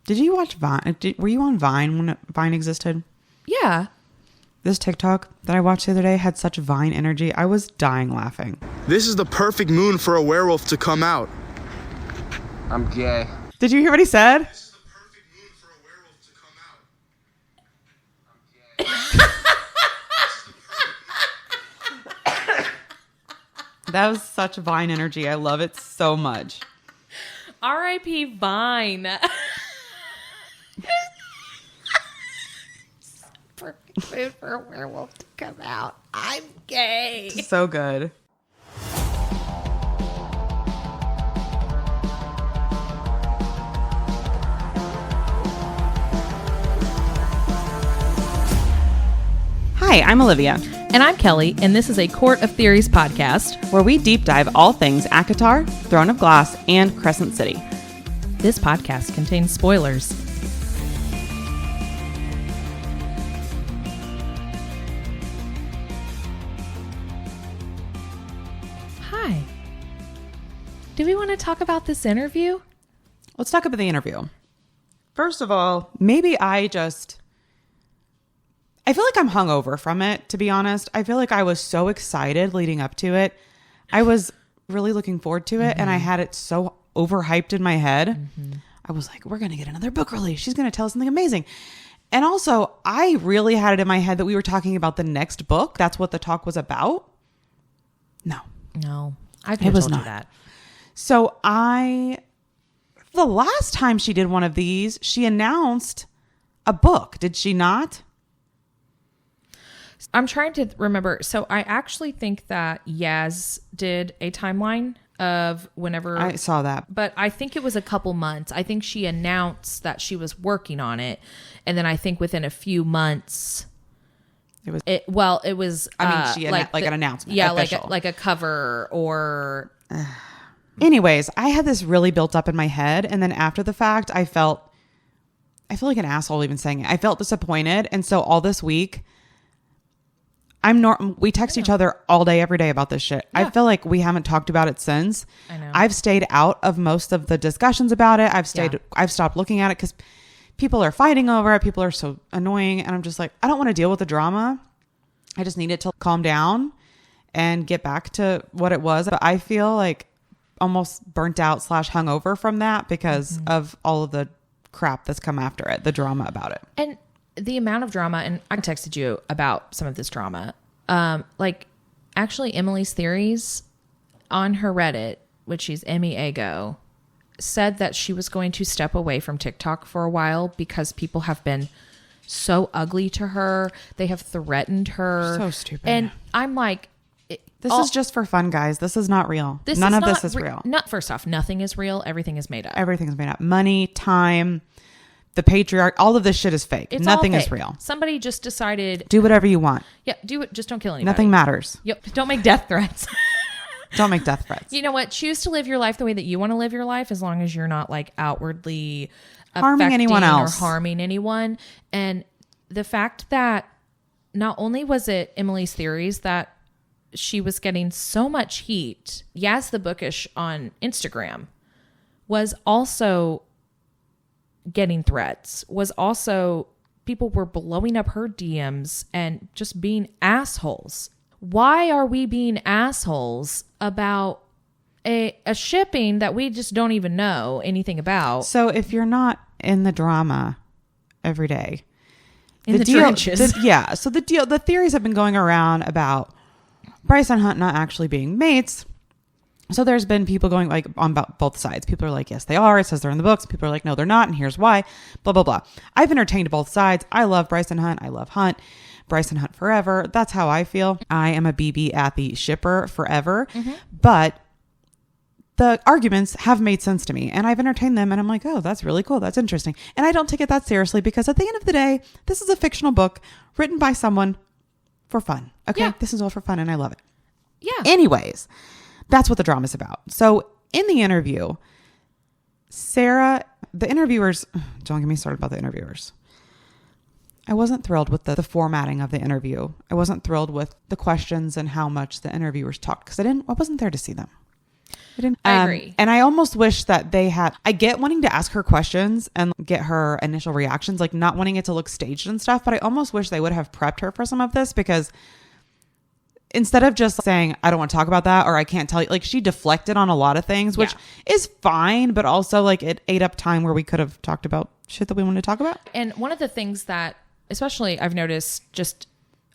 Did you watch Vine? Were you on Vine when Vine existed? Yeah. This TikTok that I watched the other day had such Vine energy. I was dying laughing. This is the perfect moon for a werewolf to come out. I'm gay. Did you hear what he said? This is the perfect moon for a werewolf to come out. I'm gay. That was such Vine energy. I love it so much. R.I.P. Vine. Perfect food for a werewolf to come out. I'm gay. So good. Hi, I'm Olivia. And I'm Kelly, and this is a Court of Theories podcast, where we deep dive all things ACOTAR, Throne of Glass, and Crescent City. This podcast contains spoilers. Hi. Do we want to talk about this interview? Let's talk about the interview. First of all, maybe I feel like I'm hungover from it, to be honest. I feel like I was so excited leading up to it. I was really looking forward to it, and I had it so overhyped in my head. I was like, we're going to get another book release. She's going to tell us something amazing. And also, I really had it in my head that we were talking about the next book. That's what the talk was about. No, I could have told you that. So the last time she did one of these, she announced a book. Did she not? I'm trying to remember. So I actually think that Yaz did a timeline of whenever. I saw that. But I think it was a couple months. I think she announced that she was working on it. And then I think within a few months. It was. She like an announcement. Yeah, official. like a cover or. Anyways, I had this really built up in my head. And then after the fact, I feel like an asshole even saying it. I felt disappointed. And so all this week, we text each other all day, every day about this shit. Yeah. I feel like we haven't talked about it since. I know. I've stayed out of most of the discussions about it. I've stopped looking at it because people are fighting over it. People are so annoying. And I'm just like, I don't want to deal with the drama. I just need it to calm down and get back to what it was. But I feel like almost burnt out / hungover from that because of all of the crap that's come after it, the drama about it. And the amount of drama, and I texted you about some of this drama. Actually, Emily's Theories on her Reddit, which she's Emmy Ego, said that she was going to step away from TikTok for a while because people have been so ugly to her. They have threatened her. So stupid. And I'm like, this is just for fun, guys. This is not real. None of this is real. First off, nothing is real. Everything is made up. Everything's made up. Money, time, the patriarch, all of this shit is fake. Nothing is real. Somebody just decided. Do whatever you want. Yeah, do it. Just don't kill anybody. Nothing matters. Yep. Don't make death threats. Don't make death threats. You know what? Choose to live your life the way that you want to live your life, as long as you're not like outwardly harming anyone else or harming anyone. And the fact that not only was it Emily's Theories that she was getting so much heat, Yaz the Bookish on Instagram was also getting threats, was also people were blowing up her DMs and just being assholes. Why are we being assholes about a shipping that we just don't even know anything about? So if you're not in the drama every day, in the trenches. So the theories have been going around about Bryce and Hunt not actually being mates. So there's been people going like on both sides. People are like, yes, they are. It says they're in the books. People are like, no, they're not. And here's why, blah, blah, blah. I've entertained both sides. I love Bryce and Hunt. I love Hunt. Bryce and Hunt forever. That's how I feel. I am a BB at the shipper forever. But the arguments have made sense to me and I've entertained them and I'm like, oh, that's really cool. That's interesting. And I don't take it that seriously because at the end of the day, this is a fictional book written by someone for fun. Okay. Yeah. This is all for fun and I love it. Yeah. Anyways, that's what the drama is about. So in the interview, the interviewers, don't get me started about the interviewers. I wasn't thrilled with the formatting of the interview. I wasn't thrilled with the questions and how much the interviewers talked because I wasn't there to see them. I agree. And I almost wish that they had, I get wanting to ask her questions and get her initial reactions, like not wanting it to look staged and stuff, but I almost wish they would have prepped her for some of this, because instead of just saying, I don't want to talk about that, or I can't tell you, like she deflected on a lot of things, which is fine, but also like it ate up time where we could have talked about shit that we wanted to talk about. And one of the things that, especially I've noticed, just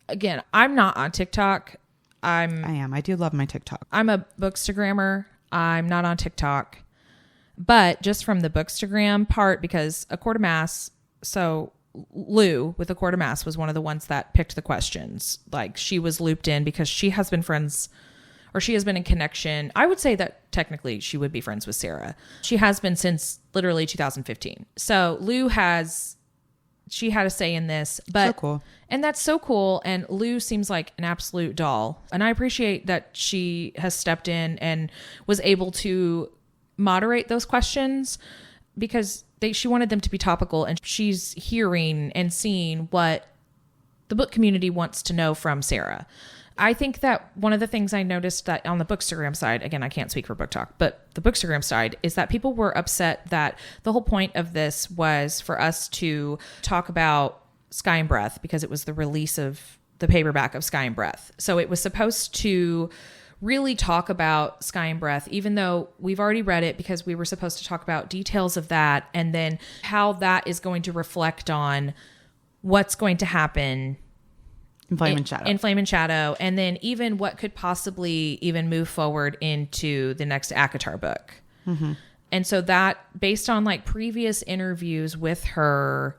again, I'm not on TikTok. I am. I do love my TikTok. I'm a bookstagrammer. I'm not on TikTok. But just from the bookstagram part, because A Quarter Mass, so Lou with A Quarter Mass was one of the ones that picked the questions. Like she was looped in because she has been friends, or she has been in connection. I would say that technically she would be friends with Sarah. She has been since literally 2015. So Lou she had a say in this, but so cool. And that's so cool. And Lou seems like an absolute doll. And I appreciate that she has stepped in and was able to moderate those questions, because she wanted them to be topical, and she's hearing and seeing what the book community wants to know from Sarah. I think that one of the things I noticed that on the Bookstagram side, again, I can't speak for Book Talk, but the Bookstagram side is that people were upset that the whole point of this was for us to talk about Sky and Breath, because it was the release of the paperback of Sky and Breath. So it was supposed to really talk about Sky and Breath, even though we've already read it, because we were supposed to talk about details of that and then how that is going to reflect on what's going to happen In Flame and Shadow. And then even what could possibly even move forward into the next ACOTAR book. Mm-hmm. And so that, based on like previous interviews with her,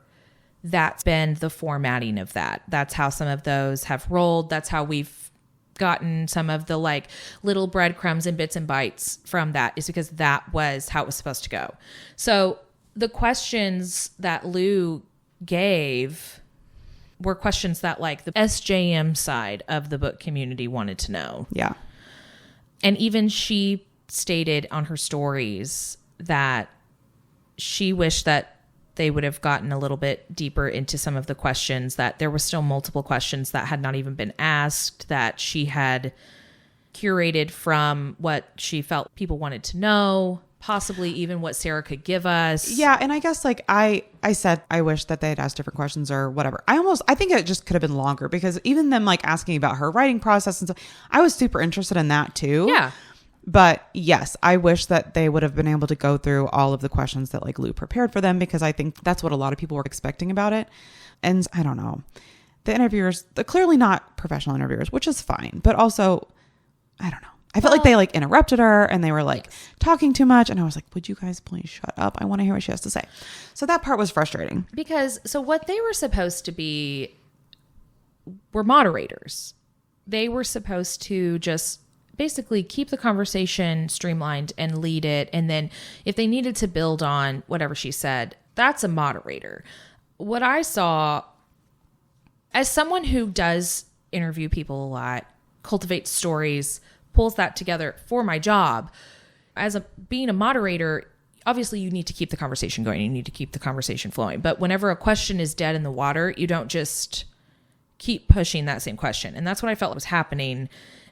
that's been the formatting of that. That's how some of those have rolled. That's how we've gotten some of the like little breadcrumbs and bits and bytes from that, is because that was how it was supposed to go. So the questions that Lou gave were questions that like the SJM side of the book community wanted to know. Yeah. And even she stated on her stories that she wished that they would have gotten a little bit deeper into some of the questions, that there were still multiple questions that had not even been asked, that she had curated from what she felt people wanted to know, possibly even what Sarah could give us. Yeah. And I guess like I said, I wish that they had asked different questions or whatever. I think it just could have been longer, because even them like asking about her writing process and stuff, I was super interested in that too. Yeah. But yes, I wish that they would have been able to go through all of the questions that like Lou prepared for them, because I think that's what a lot of people were expecting about it. And I don't know, the interviewers, they're clearly not professional interviewers, which is fine. But also, I don't know. I felt like they like interrupted her and they were like talking too much. And I was like, would you guys please shut up? I want to hear what she has to say. So that part was frustrating. Because so what they were supposed to be were moderators. They were supposed to just basically keep the conversation streamlined and lead it. And then if they needed to build on whatever she said, that's a moderator. What I saw, as someone who does interview people a lot, cultivates stories, pulls that together for my job, being a moderator, obviously you need to keep the conversation going. You need to keep the conversation flowing. But whenever a question is dead in the water, you don't just keep pushing that same question. And that's what I felt was happening.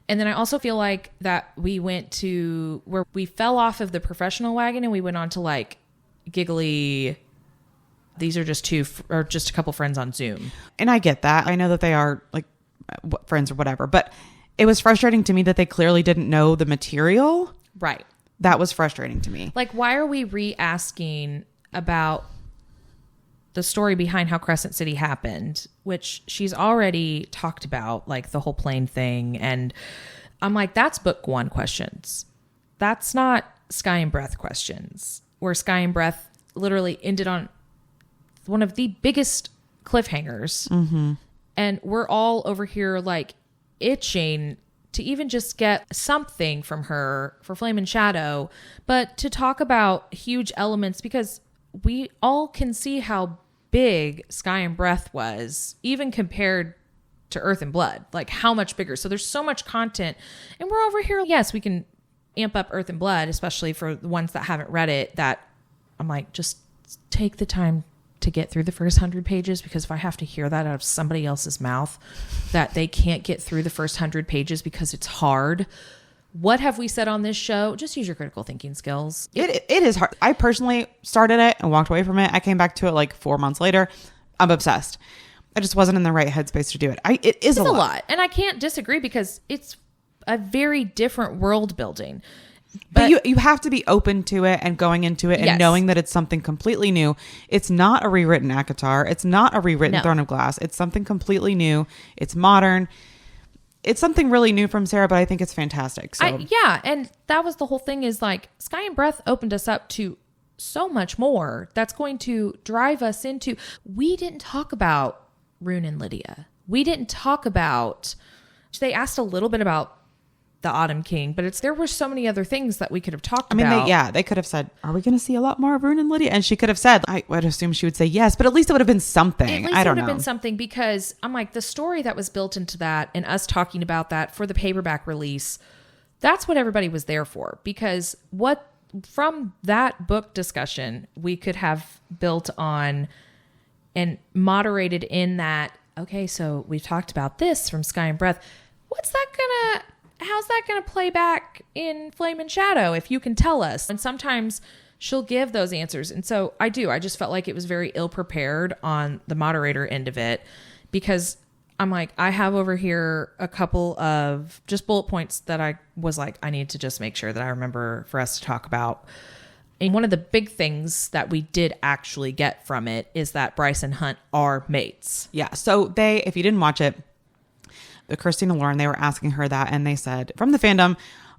And then I also feel like that we went to where we fell off of the professional wagon and we went on to like giggly, these are just just a couple friends on Zoom. And I get that. I know that they are like friends or whatever, but it was frustrating to me that they clearly didn't know the material. Right. That was frustrating to me. Like, why are we re-asking about the story behind how Crescent City happened, which she's already talked about, like the whole plane thing. And I'm like, that's book one questions. That's not Sky and Breath questions, where Sky and Breath literally ended on one of the biggest cliffhangers. Mm-hmm. And we're all over here like itching to even just get something from her for Flame and Shadow, but to talk about huge elements, because we all can see how big Sky and Breath was, even compared to Earth and Blood, like how much bigger. So there's so much content, and we're over here. Yes, we can amp up Earth and Blood, especially for the ones that haven't read it, that I'm like, just take the time to get through the first 100 pages, because if I have to hear that out of somebody else's mouth, that they can't get through the first 100 pages because it's hard, what have we said on this show? Just use your critical thinking skills. It is hard. I personally started it and walked away from it. I came back to it like 4 months later. I'm obsessed. I just wasn't in the right headspace to do it. It is a lot. And I can't disagree because it's a very different world building. But you have to be open to it and going into it and Yes. knowing that it's something completely new. It's not a rewritten ACOTAR. It's not a rewritten No. Throne of Glass. It's something completely new. It's modern. It's something really new from Sarah, but I think it's fantastic. So Yeah, and that was the whole thing is like Sky and Breath opened us up to so much more that's going to drive us into. We didn't talk about Rune and Lydia. We didn't talk about. They asked a little bit about the Autumn King, but there were so many other things that we could have talked about. They could have said, "Are we going to see a lot more of Rune and Lydia?" And she could have said, "I would assume she would say yes," but at least it would have been something. At least I it don't would have know. been something because I'm like the story that was built into that and us talking about that for the paperback release. That's what everybody was there for because what from that book discussion we could have built on and moderated in that. Okay, so we've talked about this from Sky and Breath. How's that gonna play back in Flame and Shadow if you can tell us? And sometimes she'll give those answers. And so I just felt like it was very ill prepared on the moderator end of it because I'm like, I have over here a couple of just bullet points that I was like, I need to just make sure that I remember for us to talk about. And one of the big things that we did actually get from it is that Bryce and Hunt are mates. Yeah. So if you didn't watch it, the Christina Lauren, they were asking her that and they said, from the fandom,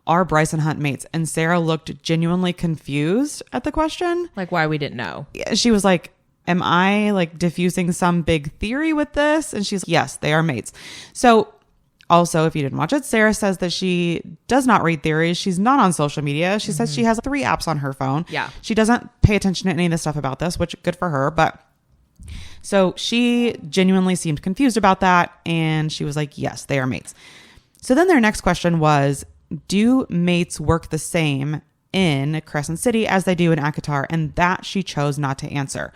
are Bryce and Hunt mates? And Sarah looked genuinely confused at the question. Like why we didn't know. She was like, am I like diffusing some big theory with this? And she's, yes, they are mates. So also, if you didn't watch it, Sarah says that she does not read theories. She's not on social media. She says she has 3 apps on her phone. Yeah. She doesn't pay attention to any of the stuff about this, which good for her. But so she genuinely seemed confused about that. And she was like, yes, they are mates. So then their next question was, do mates work the same in Crescent City as they do in ACOTAR? And that she chose not to answer,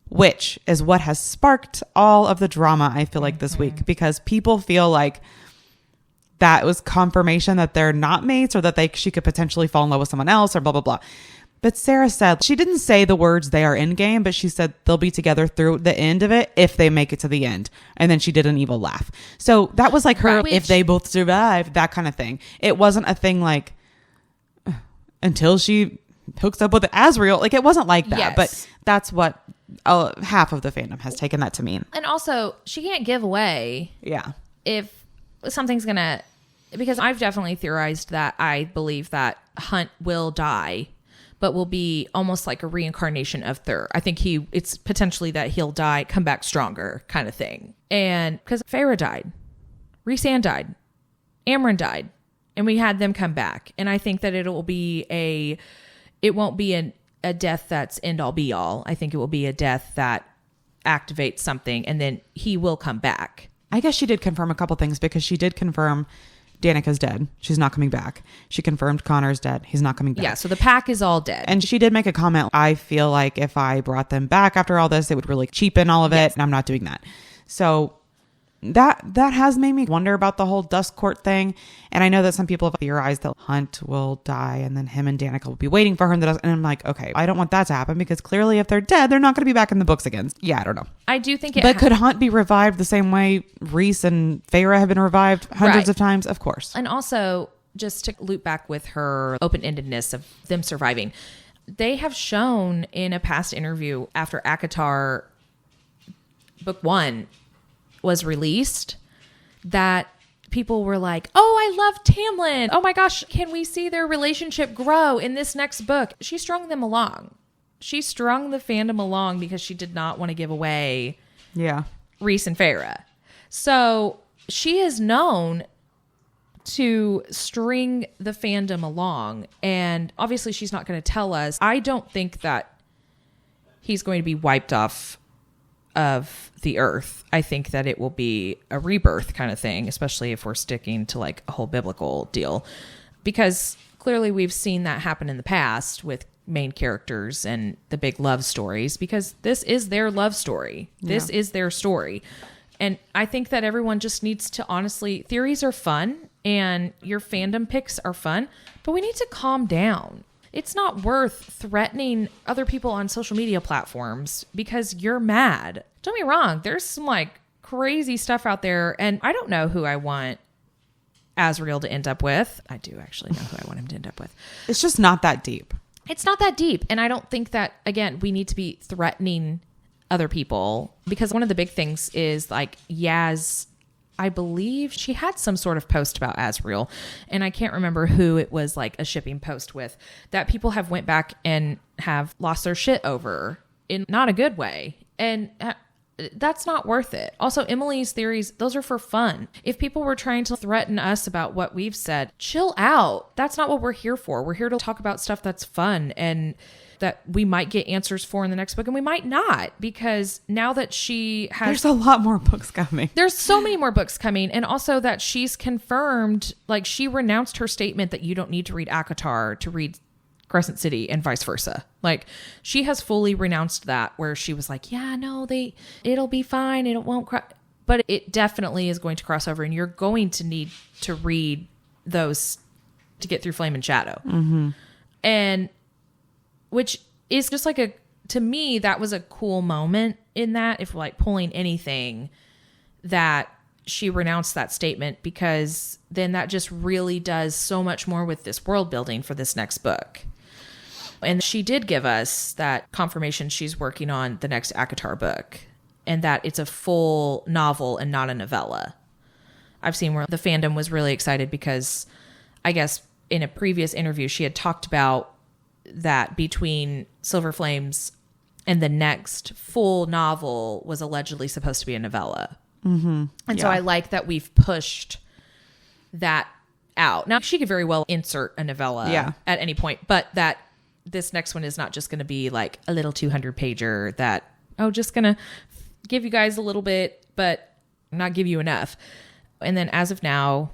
which is what has sparked all of the drama, I feel like, this week, because people feel like that was confirmation that they're not mates or that she could potentially fall in love with someone else or blah, blah, blah. But Sarah said, she didn't say the words they are in game, but she said they'll be together through the end of it if they make it to the end. And then she did an evil laugh. So that was like her, if they both survive, that kind of thing. It wasn't a thing like until she hooks up with Azriel. Like it wasn't like that, Yes. but that's what half of the fandom has taken that to mean. And also, she can't give away Yeah. if something's gonna, because I've definitely theorized that I believe that Hunt will die, but will be almost like a reincarnation of Thur. I think it's potentially that he'll die, come back stronger kind of thing. And because Feyre died, Rhys-Anne died, Amryn died, and we had them come back. And I think that it won't be a death that's end all be all. I think it will be a death that activates something and then he will come back. I guess she did confirm a couple things because she did confirm Danica's dead. She's not coming back. She confirmed Connor's dead. He's not coming back. Yeah, so the pack is all dead. And she did make a comment. I feel like if I brought them back after all this, it would really cheapen all of it. Yes. And I'm not doing that. So that has made me wonder about the whole Dusk Court thing. And I know that some people have theorized that Hunt will die and then him and Danica will be waiting for her. And I'm like, okay, I don't want that to happen because clearly if they're dead, they're not going to be back in the books again. Yeah, I don't know. I do think But could Hunt be revived the same way Rhys and Feyre have been revived hundreds of times? Of course. And also, just to loop back with her open-endedness of them surviving, they have shown in a past interview after ACOTAR Book 1 was released that people were like, oh, I love Tamlin. Oh my gosh, can we see their relationship grow in this next book? She strung them along. She strung the fandom along because she did not want to give away Rhys and Feyre. So she is known to string the fandom along. And obviously she's not going to tell us. I don't think that he's going to be wiped off of the earth. I think that it will be a rebirth kind of thing, especially if we're sticking to like a whole biblical deal, because clearly we've seen that happen in the past with main characters and the big love stories, because this is their love story. This is their story. And I think that everyone just needs to honestly, theories are fun and your fandom picks are fun, but we need to calm down. It's not worth threatening other people on social media platforms because you're mad. Don't be wrong. There's some like crazy stuff out there, and I don't know who I want Asriel to end up with. I do actually know who I want him to end up with. It's just not that deep. It's not that deep. And I don't think that, again, we need to be threatening other people, because one of the big things is like Yaz, I believe she had some sort of post about Asriel, and I can't remember who it was like a shipping post with, that people have went back and have lost their shit over in not a good way. And that's not worth it. Also, Emily's theories, those are for fun. If people were trying to threaten us about what we've said, chill out. That's not what we're here for. We're here to talk about stuff that's fun and that we might get answers for in the next book, and we might not, because now that she has... There's a lot more books coming. There's so many more books coming, and also that she's confirmed, like, she renounced her statement that you don't need to read ACOTAR to read Crescent City and vice versa. Like, she has fully renounced that, where she was like, yeah, no, it'll be fine, it won't but it definitely is going to cross over, and you're going to need to read those to get through Flame and Shadow. Mm-hmm. And which is just like to me, that was a cool moment in that, if we're like pulling anything, that she renounced that statement, because then that just really does so much more with this world building for this next book. And she did give us that confirmation she's working on the next ACOTAR book, and that it's a full novel and not a novella. I've seen where the fandom was really excited because I guess in a previous interview, she had talked about that between Silver Flames and the next full novel was allegedly supposed to be a novella. Mm-hmm. And so I like that we've pushed that out. Now, she could very well insert a novella at any point, but that this next one is not just going to be like a little 200 pager that, just going to give you guys a little bit, but not give you enough. And then as of now,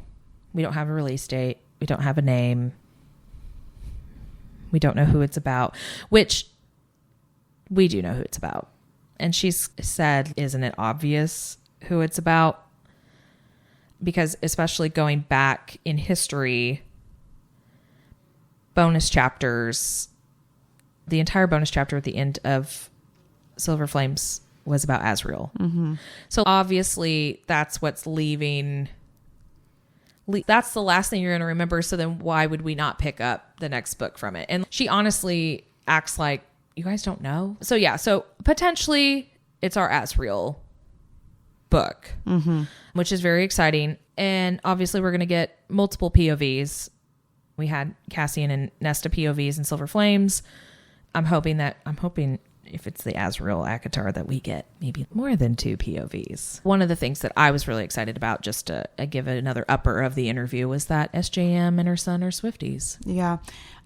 we don't have a release date. We don't have a name. We don't know who it's about, which we do know who it's about. And she's said, isn't it obvious who it's about? Because especially going back in history, bonus chapters, the entire bonus chapter at the end of Silver Flames was about Asriel. Mm-hmm. So obviously that's what's leaving. That's the last thing you're going to remember. So then why would we not pick up the next book from it? And she honestly acts like you guys don't know. So yeah, so potentially it's our Asriel book, which is very exciting. And obviously we're going to get multiple POVs. We had Cassian and Nesta POVs in Silver Flames. I'm hoping if it's the Asriel ACOTAR that we get maybe more than 2 POVs. One of the things that I was really excited about, just to give it another upper of the interview, was that SJM and her son are Swifties. Yeah.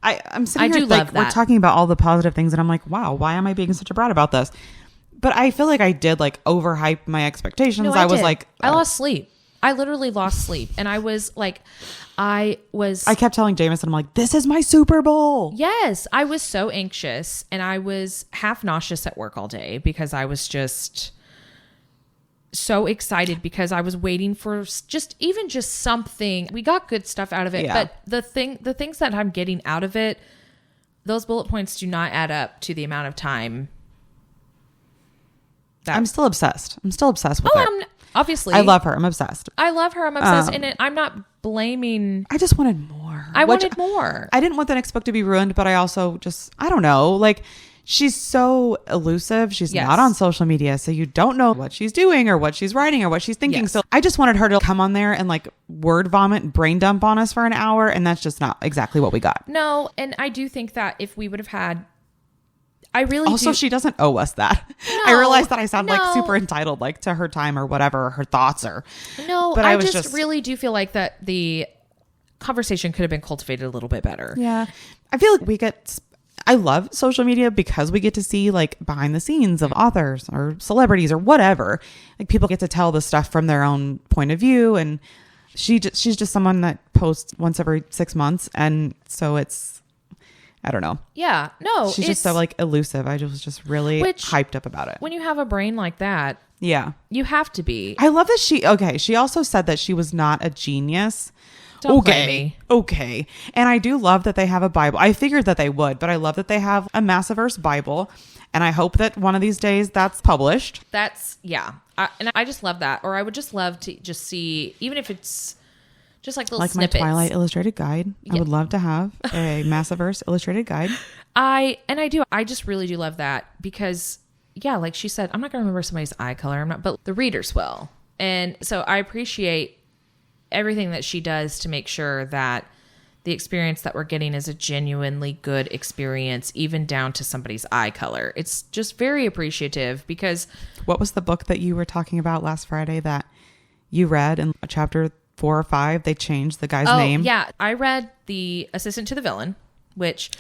I'm sitting here like, we're talking about all the positive things, and I'm like, wow, why am I being such a brat about this? But I feel like I did like overhype my expectations. No, I was like, I lost sleep. I literally lost sleep. And I kept telling Jameson, I'm like, this is my Super Bowl. Yes. I was so anxious, and I was half nauseous at work all day because I was just so excited, because I was waiting for just something. We got good stuff out of it, but the things that I'm getting out of it, those bullet points do not add up to the amount of time. I'm still obsessed. with her. Obviously. I love her. I'm obsessed. And I'm not blaming. I just wanted more. I wanted more. I didn't want the next book to be ruined, but I also I don't know. Like, she's so elusive. She's not on social media, so you don't know what she's doing or what she's writing or what she's thinking. Yes. So I just wanted her to come on there and like word vomit and brain dump on us for an hour, and that's just not exactly what we got. No, and I do think that if we would have had, she doesn't owe us that. No, I realize that I sound like super entitled, like to her time or whatever, her thoughts are. No, but I just really do feel like that the conversation could have been cultivated a little bit better. Yeah. I feel like I love social media because we get to see like behind the scenes of authors or celebrities or whatever. Like, people get to tell the stuff from their own point of view, and she's just someone that posts once every 6 months, and so I don't know. Yeah. No. She's just so like elusive. I was just really hyped up about it. When you have a brain like that, yeah, you have to be. I love that she also said that she was not a genius. Don't play me. Okay. And I do love that they have a Bible. I figured that they would, but I love that they have a Massiverse Bible. And I hope that one of these days that's published. That's, yeah. And I just love that. Or I would just love to just see, even if it's just like little snippets. My Twilight illustrated guide. Yeah. I would love to have a Massiverse illustrated guide. I do. I just really do love that because, yeah, like she said, I'm not going to remember somebody's eye color. But the readers will. And so I appreciate everything that she does to make sure that the experience that we're getting is a genuinely good experience, even down to somebody's eye color. It's just very appreciative because... What was the book that you were talking about last Friday that you read in chapter 4 or 5? They changed the guy's name. Yeah. I read The Assistant to the Villain, which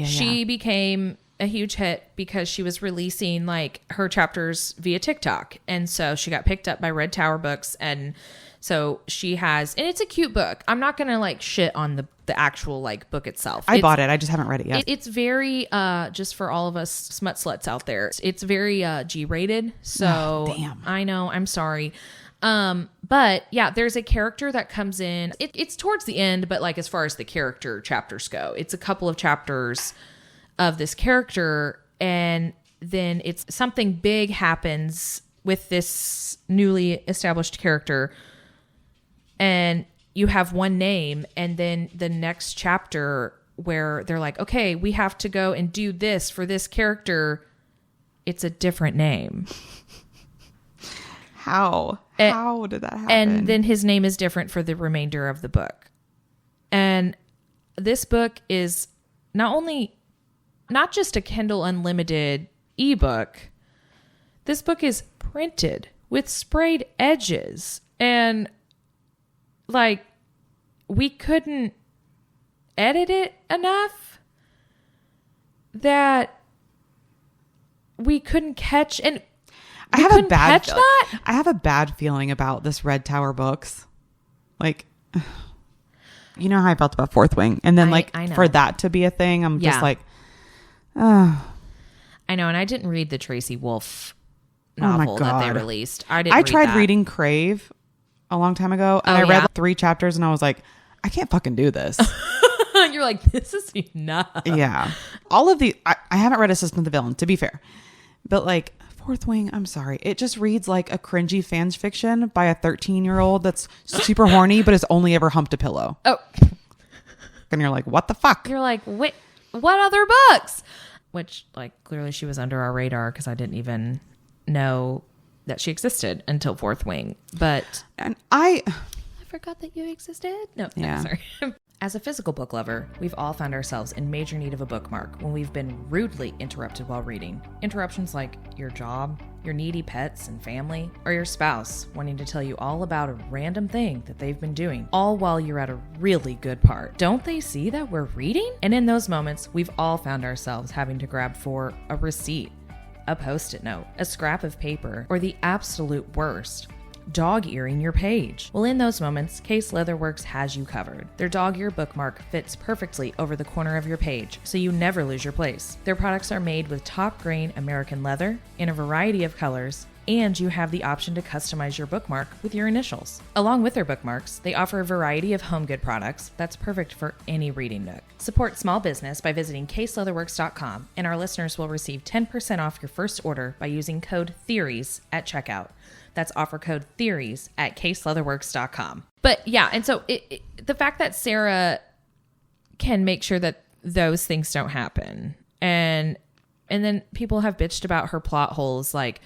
she became a huge hit because she was releasing like her chapters via TikTok. And so she got picked up by Red Tower Books. And so she has, and it's a cute book. I'm not going to like shit on the actual like book itself. I bought it. I just haven't read it yet. It's very, just for all of us smut sluts out there, it's very G-rated. So damn. I know, I'm sorry. But yeah, there's a character that comes in. It's towards the end, but like as far as the character chapters go, it's a couple of chapters of this character, and then it's something big happens with this newly established character, and you have one name, and then the next chapter where they're like, okay, we have to go and do this for this character. It's a different name. How did that happen? And then his name is different for the remainder of the book. And this book is not just a Kindle Unlimited ebook. This book is printed with sprayed edges. And like, we couldn't edit it enough that we couldn't catch. And I have a bad feeling about this Red Tower Books. Like, you know how I felt about Fourth Wing. And then I know. For that to be a thing, I'm just like, I know. And I didn't read the Tracy Wolf novel that they released. I tried reading Crave a long time ago, and I read 3 chapters and I was like, I can't fucking do this. You're like, this is enough. Yeah. All of the, I haven't read Assistant to the Villain, to be fair, but like Fourth Wing, I'm sorry. It just reads like a cringy fan fiction by a 13-year-old that's super horny, but has only ever humped a pillow. Oh. And you're like, what the fuck? You're like, wait, what other books? Which like clearly she was under our radar because I didn't even know that she existed until Fourth Wing. But I forgot that you existed. No, sorry. As a physical book lover, we've all found ourselves in major need of a bookmark when we've been rudely interrupted while reading. Interruptions like your job, your needy pets and family, or your spouse wanting to tell you all about a random thing that they've been doing, all while you're at a really good part. Don't they see that we're reading? And in those moments, we've all found ourselves having to grab for a receipt, a post-it note, a scrap of paper, or the absolute worst, dog-earing your page. Well, in those moments, Case Leatherworks has you covered. Their dog-ear bookmark fits perfectly over the corner of your page, so you never lose your place. Their products are made with top-grain American leather in a variety of colors, and you have the option to customize your bookmark with your initials. Along with their bookmarks, they offer a variety of home good products that's perfect for any reading nook. Support small business by visiting caseleatherworks.com, and our listeners will receive 10% off your first order by using code THEORIES at checkout. That's offer code THEORIES at caseleatherworks.com. But yeah, and so the fact that Sarah can make sure that those things don't happen, and then people have bitched about her plot holes. Like,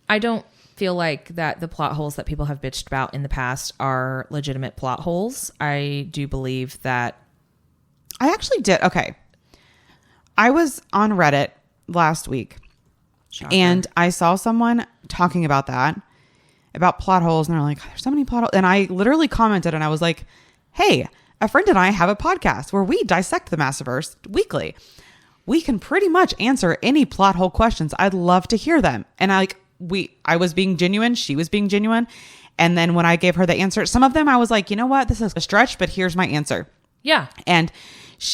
I don't feel like that the plot holes that people have bitched about in the past are legitimate plot holes. I do believe that. I actually did. Okay. I was on Reddit last week. Shocker. And I saw someone talking about that, about plot holes. And they're like, there's so many plot holes. And I literally commented and I was like, hey, a friend and I have a podcast where we dissect the Massiverse weekly. We can pretty much answer any plot hole questions. I'd love to hear them. And I was being genuine. She was being genuine. And then when I gave her the answer, some of them I was like, you know what? This is a stretch, but here's my answer. Yeah. And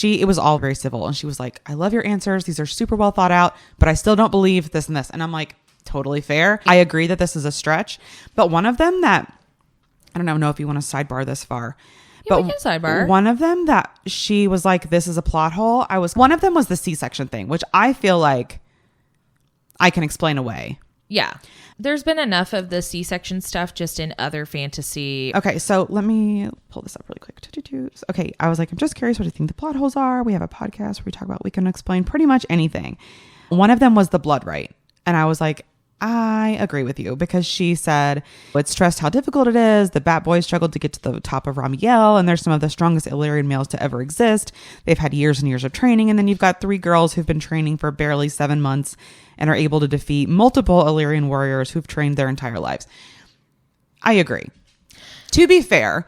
it was all very civil. And she was like, I love your answers. These are super well thought out, but I still don't believe this and this. And I'm like, totally fair. I agree that this is a stretch. But one of them that, I don't know if you want to sidebar this far. Yeah, but we can sidebar. One of them that she was like, this is a plot hole. One of them was the C-section thing, which I feel like I can explain away. Yeah. There's been enough of the C-section stuff just in other fantasy. Okay, so let me pull this up really quick. Okay, I was like, I'm just curious what you think the plot holes are. We have a podcast where we can explain pretty much anything. One of them was the blood right. And I was like, I agree with you, because she said it stressed how difficult it is. The Bat Boys struggled to get to the top of Ramiel, and they're some of the strongest Illyrian males to ever exist. They've had years and years of training, and then you've got 3 girls who've been training for barely 7 months and are able to defeat multiple Illyrian warriors who've trained their entire lives. I agree. To be fair,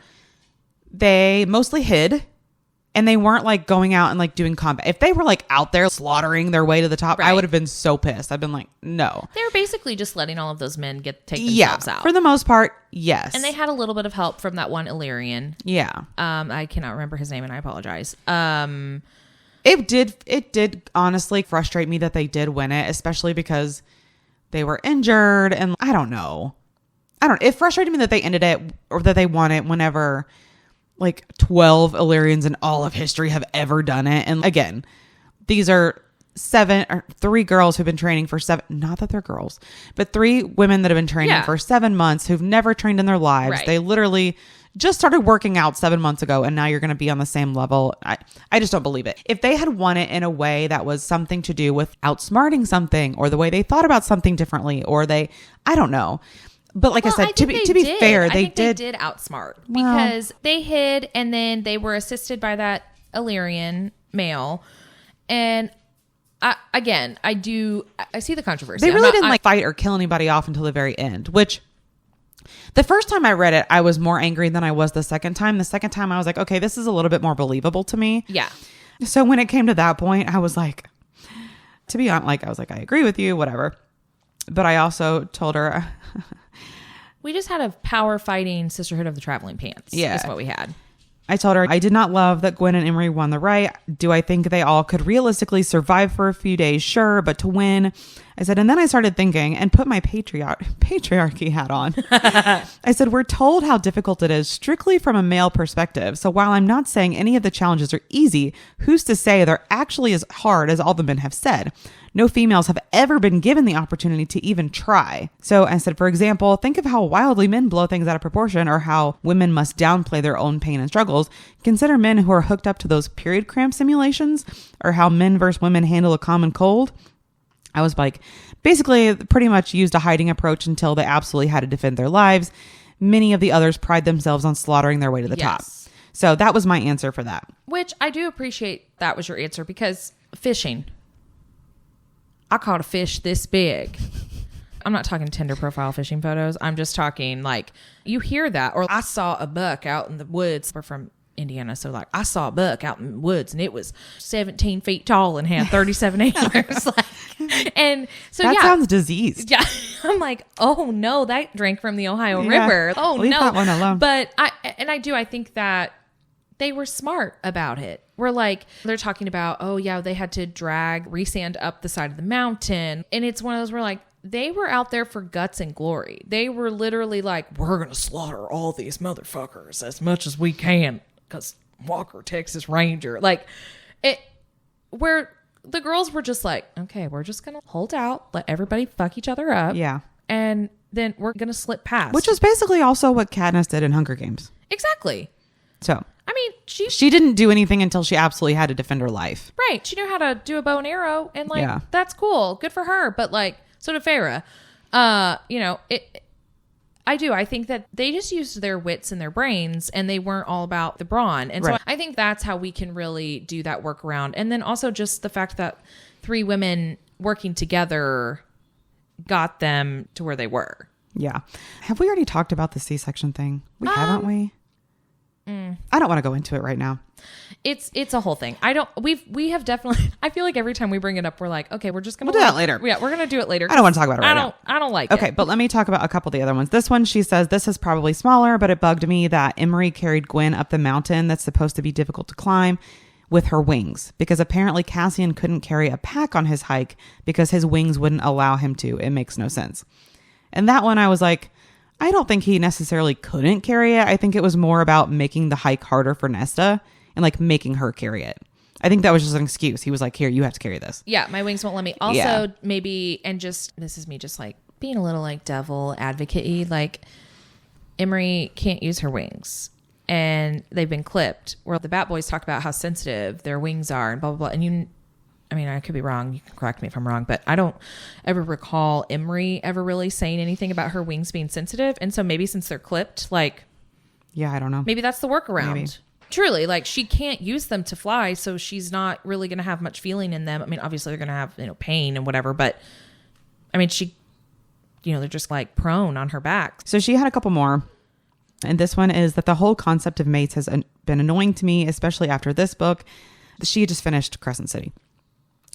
they mostly hid. And they weren't like going out and like doing combat. If they were like out there slaughtering their way to the top, I would have been so pissed. I've been like, no. They were basically just letting all of those men take themselves out. For the most part, yes. And they had a little bit of help from that one Illyrian. Yeah. I cannot remember his name and I apologize. It did honestly frustrate me that they did win it, especially because they were injured. And I don't know. It frustrated me that they ended it, or that they won it whenever like 12 Illyrians in all of history have ever done it. And again, these are 3 girls who've been training for 7, not that they're girls, but 3 women that have been training for 7 months who've never trained in their lives. Right. They literally just started working out 7 months ago, and now you're going to be on the same level. I just don't believe it. If they had won it in a way that was something to do with outsmarting something, or the way they thought about something differently, or I don't know. But like I said, to be fair, they did outsmart, because they hid, and then they were assisted by that Illyrian male. And I see the controversy. They really didn't fight or kill anybody off until the very end, which the first time I read it, I was more angry than I was the second time. The second time I was like, okay, this is a little bit more believable to me. Yeah. So when it came to that point, I was like, to be honest, I was like, I agree with you, whatever. But I also told her... We just had a power fighting Sisterhood of the Traveling Pants. Yeah. Is what we had. I told her, I did not love that Gwen and Emery won the right. Do I think they all could realistically survive for a few days? Sure. But to win, I said, and then I started thinking and put my patriarchy hat on. I said, we're told how difficult it is strictly from a male perspective. So while I'm not saying any of the challenges are easy, who's to say they're actually as hard as all the men have said? No females have ever been given the opportunity to even try. So I said, for example, think of how wildly men blow things out of proportion, or how women must downplay their own pain and struggles. Consider men who are hooked up to those period cramp simulations, or how men versus women handle a common cold. I was like, basically pretty much used a hiding approach until they absolutely had to defend their lives. Many of the others pride themselves on slaughtering their way to the top. So that was my answer for that. Which I do appreciate that was your answer, because fishing... I caught a fish this big. I'm not talking Tinder profile fishing photos. I'm just talking like you hear that. Or I saw a buck out in the woods. We're from Indiana. So like I saw a buck out in the woods, and it was 17 feet tall and had 37 antlers. And so that sounds diseased. Yeah. I'm like, oh no, that drank from the Ohio River. Oh leave no. that one alone. But I think that they were smart about it. We're like, they're talking about, oh yeah, they had to drag resand up the side of the mountain. And it's one of those where like, they were out there for guts and glory. They were literally like, we're going to slaughter all these motherfuckers as much as we can, because Walker, Texas Ranger. Like, where the girls were just like, okay, we're just going to hold out, let everybody fuck each other up. Yeah. And then we're going to slip past. Which was basically also what Katniss did in Hunger Games. Exactly. So... I mean, she didn't do anything until she absolutely had to defend her life. Right. She knew how to do a bow and arrow, and like, that's cool. Good for her. But like, so did Farrah. I think that they just used their wits and their brains, and they weren't all about the brawn. And so I think that's how we can really do that workaround. And then also just the fact that 3 women working together got them to where they were. Yeah. Have we already talked about the C-section thing? Haven't we? I don't want to go into it right now. It's a whole thing. We have definitely, I feel like every time we bring it up, we're like, okay, we're just going to do that later. Yeah, we're going to do it later. I don't want to talk about it right now. I don't like it. Okay, but let me talk about a couple of the other ones. This one, she says, this is probably smaller, but it bugged me that Emery carried Gwen up the mountain that's supposed to be difficult to climb. with her wings, because apparently Cassian couldn't carry a pack on his hike because his wings wouldn't allow him to. It makes no sense. And that one I was like, I don't think he necessarily couldn't carry it. I think it was more about making the hike harder for Nesta and like making her carry it. I think that was just an excuse. He was like, here, you have to carry this. Yeah, my wings won't let me. Also, maybe, and just, this is me just like being a little like devil advocate-y, like Emery can't use her wings. And they've been clipped, where the Bat Boys talk about how sensitive their wings are and blah, blah, blah. And I mean, I could be wrong. You can correct me if I'm wrong, but I don't ever recall Emery ever really saying anything about her wings being sensitive. And so maybe since they're clipped, like, yeah, I don't know. Maybe that's the workaround. Maybe. Truly, like she can't use them to fly, so she's not really going to have much feeling in them. I mean, obviously they're going to have, pain and whatever, but I mean, she, they're just like prone on her back. So she had a couple more. And this one is that the whole concept of mates has been annoying to me, especially after this book. She just finished Crescent City,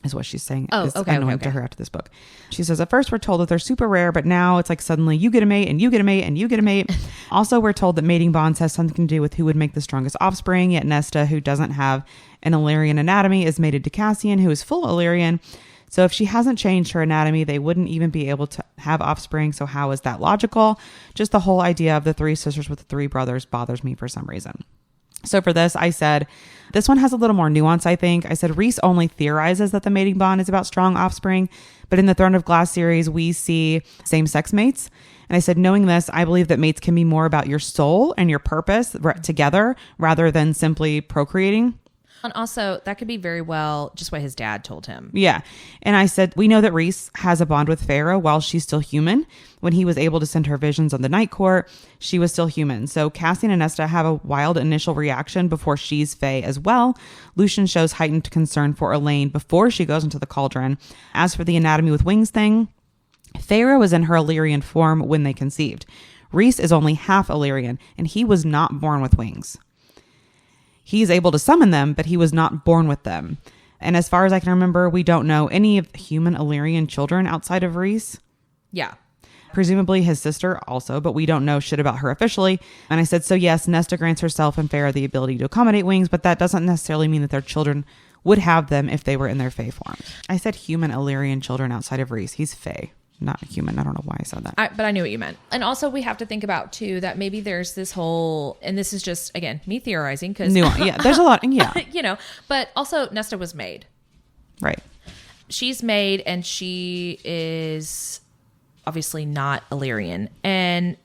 is what she's saying. Oh, it's okay. annoying to her after this book. She says, at first we're told that they're super rare, but now it's like suddenly you get a mate and you get a mate and you get a mate. Also, we're told that mating bonds has something to do with who would make the strongest offspring, yet Nesta, who doesn't have an Illyrian anatomy, is mated to Cassian, who is full Illyrian. So if she hasn't changed her anatomy, they wouldn't even be able to have offspring. So how is that logical? Just the whole idea of the three sisters with the three brothers bothers me for some reason. So for this, I said, this one has a little more nuance, I think. I said, Rhys only theorizes that the mating bond is about strong offspring, but in the Throne of Glass series, we see same-sex mates. And I said, knowing this, I believe that mates can be more about your soul and your purpose together rather than simply procreating. And also, that could be very well just what his dad told him. Yeah. And I said, we know that Rhys has a bond with Feyre while she's still human. When he was able to send her visions on the Night Court, she was still human. So Cassian and Nesta have a wild initial reaction before she's Fae as well. Lucian shows heightened concern for Elaine before she goes into the cauldron. As for the anatomy with wings thing, Feyre was in her Illyrian form when they conceived. Rhys is only half Illyrian, and he was not born with wings. He's able to summon them, but he was not born with them. And as far as I can remember, we don't know any of human Illyrian children outside of Rhys. Yeah. Presumably his sister also, but we don't know shit about her officially. And I said, so yes, Nesta grants herself and Feyre the ability to accommodate wings, but that doesn't necessarily mean that their children would have them if they were in their Fae form. I said human Illyrian children outside of Rhys. He's Fae, not human. I don't know why I said that. But I knew what you meant. And also we have to think about too that maybe there's this whole, and this is just, again, me theorizing because yeah, there's a lot. Yeah. But also Nesta was made. Right. She's made, and she is obviously not Illyrian. And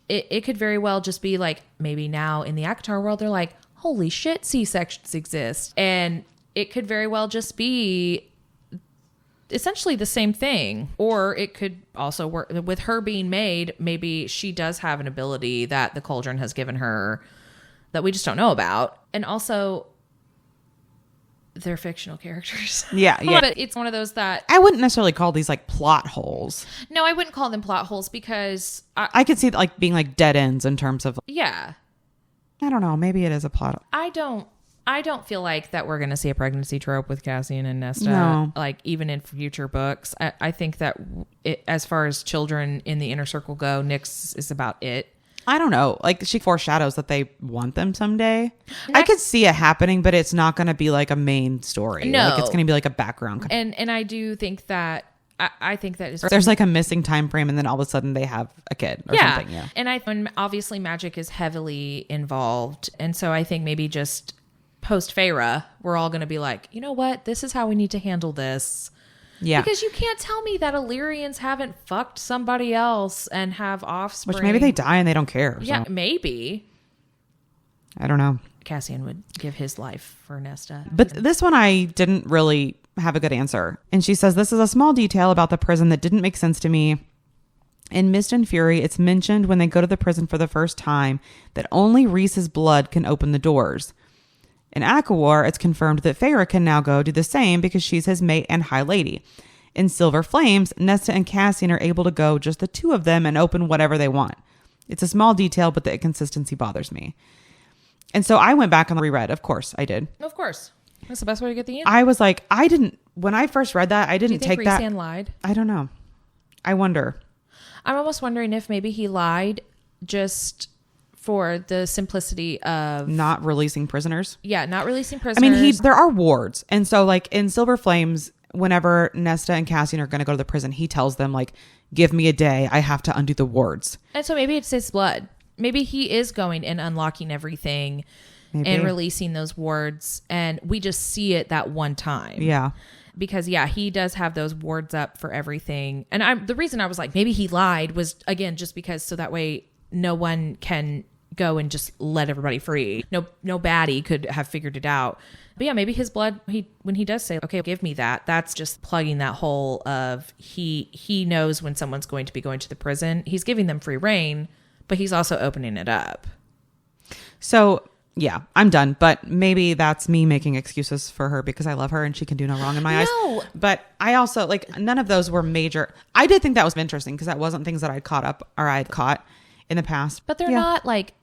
it could very well just be like, maybe now in the ACOTAR world, they're like, holy shit, C-sections exist. And it could very well just be essentially the same thing. Or it could also work with her being made. Maybe she does have an ability that the cauldron has given her that we just don't know about. And also, they're fictional characters. Yeah. But it's one of those that I wouldn't necessarily call these like plot holes. no, I wouldn't call them plot holes because I could see it like being like dead ends in terms of, yeah, I don't know, maybe it is a plot. I don't feel like that we're going to see a pregnancy trope with Cassian and Nesta. No. Like even in future books, I think that as far as children in the inner circle go, Nyx is about it. I don't know. Like she foreshadows that they want them someday. I could see it happening, but it's not going to be like a main story. No. Like it's going to be like a background. And I do think that I think that is There's like a missing time frame, and then all of a sudden they have a kid or something. Yeah. And obviously magic is heavily involved, and so I think maybe just post Feyre, we're all going to be like, you know what, this is how we need to handle this. Yeah. Because you can't tell me that Illyrians haven't fucked somebody else and have offspring. Which maybe they die and they don't care. Yeah, so. maybe. I don't know. Cassian would give his life for Nesta. But this one I didn't really have a good answer. And she says, this is a small detail about the prison that didn't make sense to me. In Mist and Fury, it's mentioned when they go to the prison for the first time that only Rhys's blood can open the doors. In ACOWAR, it's confirmed that Feyre can now go do the same because she's his mate and High Lady. In Silver Flames, Nesta and Cassian are able to go, just the two of them, and open whatever they want. It's a small detail, but the inconsistency bothers me. And so I went back and reread. Of course, I did. Of course. That's the best way to get the answer. I was like, when I first read that, I didn't Do you think take that. Rhys lied? I don't know. I wonder. I'm almost wondering if maybe he lied just for the simplicity of Not releasing prisoners. not releasing I prisoners. mean, there are wards. And so like in Silver Flames, whenever Nesta and Cassian are going to go to the prison, he tells them like, give me a day. I have to undo the wards. And so maybe it's his blood. Maybe he is going and unlocking everything and releasing those wards. And we just see it that one time. Yeah. Because he does have those wards up for everything. And the reason I was like, maybe he lied was, again, just because so that way no one can go and just let everybody free. No baddie could have figured it out. But yeah, maybe his blood, when he does say, okay, give me that, that's just plugging that hole of he knows when someone's going to be going to the prison. He's giving them free reign, but he's also opening it up. So yeah, I'm done. But maybe that's me making excuses for her because I love her and she can do no wrong in my eyes. But I also like none of those were major. I did think that was interesting because that wasn't things that I'd caught in the past. But they're not like,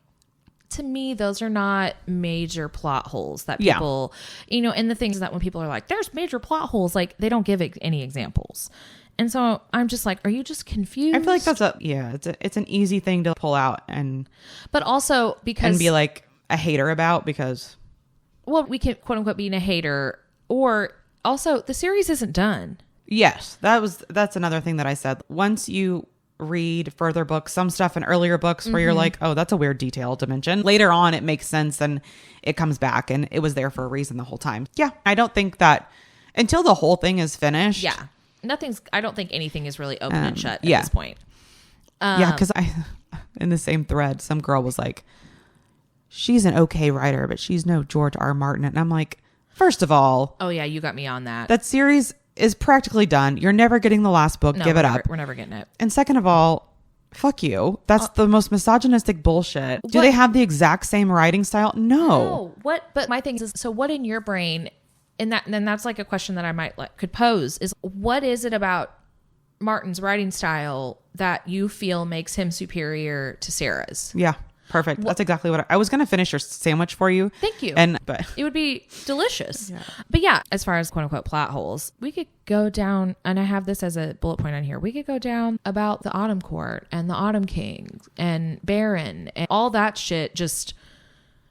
to me, those are not major plot holes that people, and the things that when people are like, there's major plot holes, like they don't give any examples. And so I'm just like, are you just confused? I feel like that's it's an easy thing to pull out but also because and be like a hater about because. Well, we can quote unquote being a hater, or also the series isn't done. Yes, that's another thing that I said. Once you read further books, some stuff in earlier books where you're like, oh, that's a weird detail to mention. Later on, it makes sense and it comes back and it was there for a reason the whole time. Yeah, I don't think that until the whole thing is finished. Yeah, I don't think anything is really open and shut at this point. Because in the same thread, some girl was like, she's an okay writer, but she's no George R. Martin. And I'm like, first of all. Oh, yeah, you got me on that. That series is practically done. You're never getting the last book. No, Give it up. We're never getting it. And second of all, fuck you. That's the most misogynistic bullshit. Do they have the exact same writing style? No. What? But my thing is, so what in your brain, and then that's like a question that I might could pose is, what is it about Martin's writing style that you feel makes him superior to Sarah's? Yeah. Perfect. That's exactly what I was going to finish your sandwich for you. Thank you. But it would be delicious. Yeah. But yeah, as far as quote unquote plot holes, we could go down, and I have this as a bullet point on here. We could go down about the Autumn Court and the Autumn King and Baron and all that shit. Just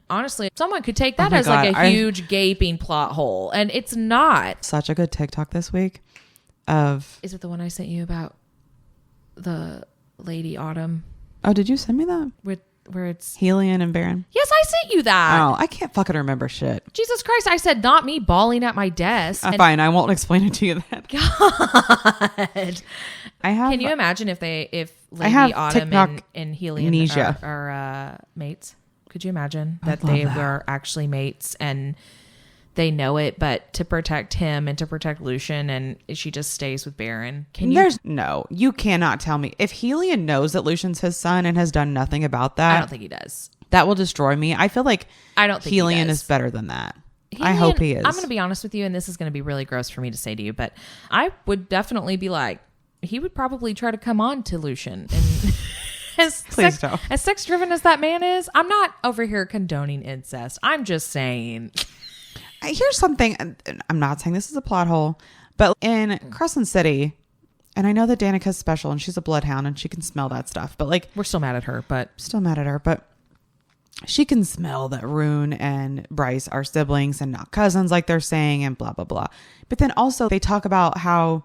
honestly, someone could take that as like a huge gaping plot hole, and it's not. Such a good TikTok this week. Is it the one I sent you about the Lady Autumn? Oh, did you send me that? Where it's Helion and Baron? Yes, I sent you that. Oh, I can't fucking remember shit. Jesus Christ, I said not me bawling at my desk. Fine, I won't explain it to you then. God. Can you imagine if Lady Autumn and Helion are mates? Could you imagine that they were actually mates and they know it, but to protect him and to protect Lucian, and she just stays with Baron? You cannot tell me. If Helion knows that Lucian's his son and has done nothing about that, I don't think he does. That will destroy me. I feel like I don't think Helion is better than that. I hope he is. I'm going to be honest with you, and this is going to be really gross for me to say to you, but I would definitely be like, he would probably try to come on to Lucian. And as sex driven as that man is, I'm not over here condoning incest. I'm just saying. Here's something. I'm not saying this is a plot hole, but in Crescent City, and I know that Danica's special and she's a bloodhound and she can smell that stuff, but like we're still mad at her, but she can smell that Rune and Bryce are siblings and not cousins like they're saying and blah, blah, blah. But then also they talk about how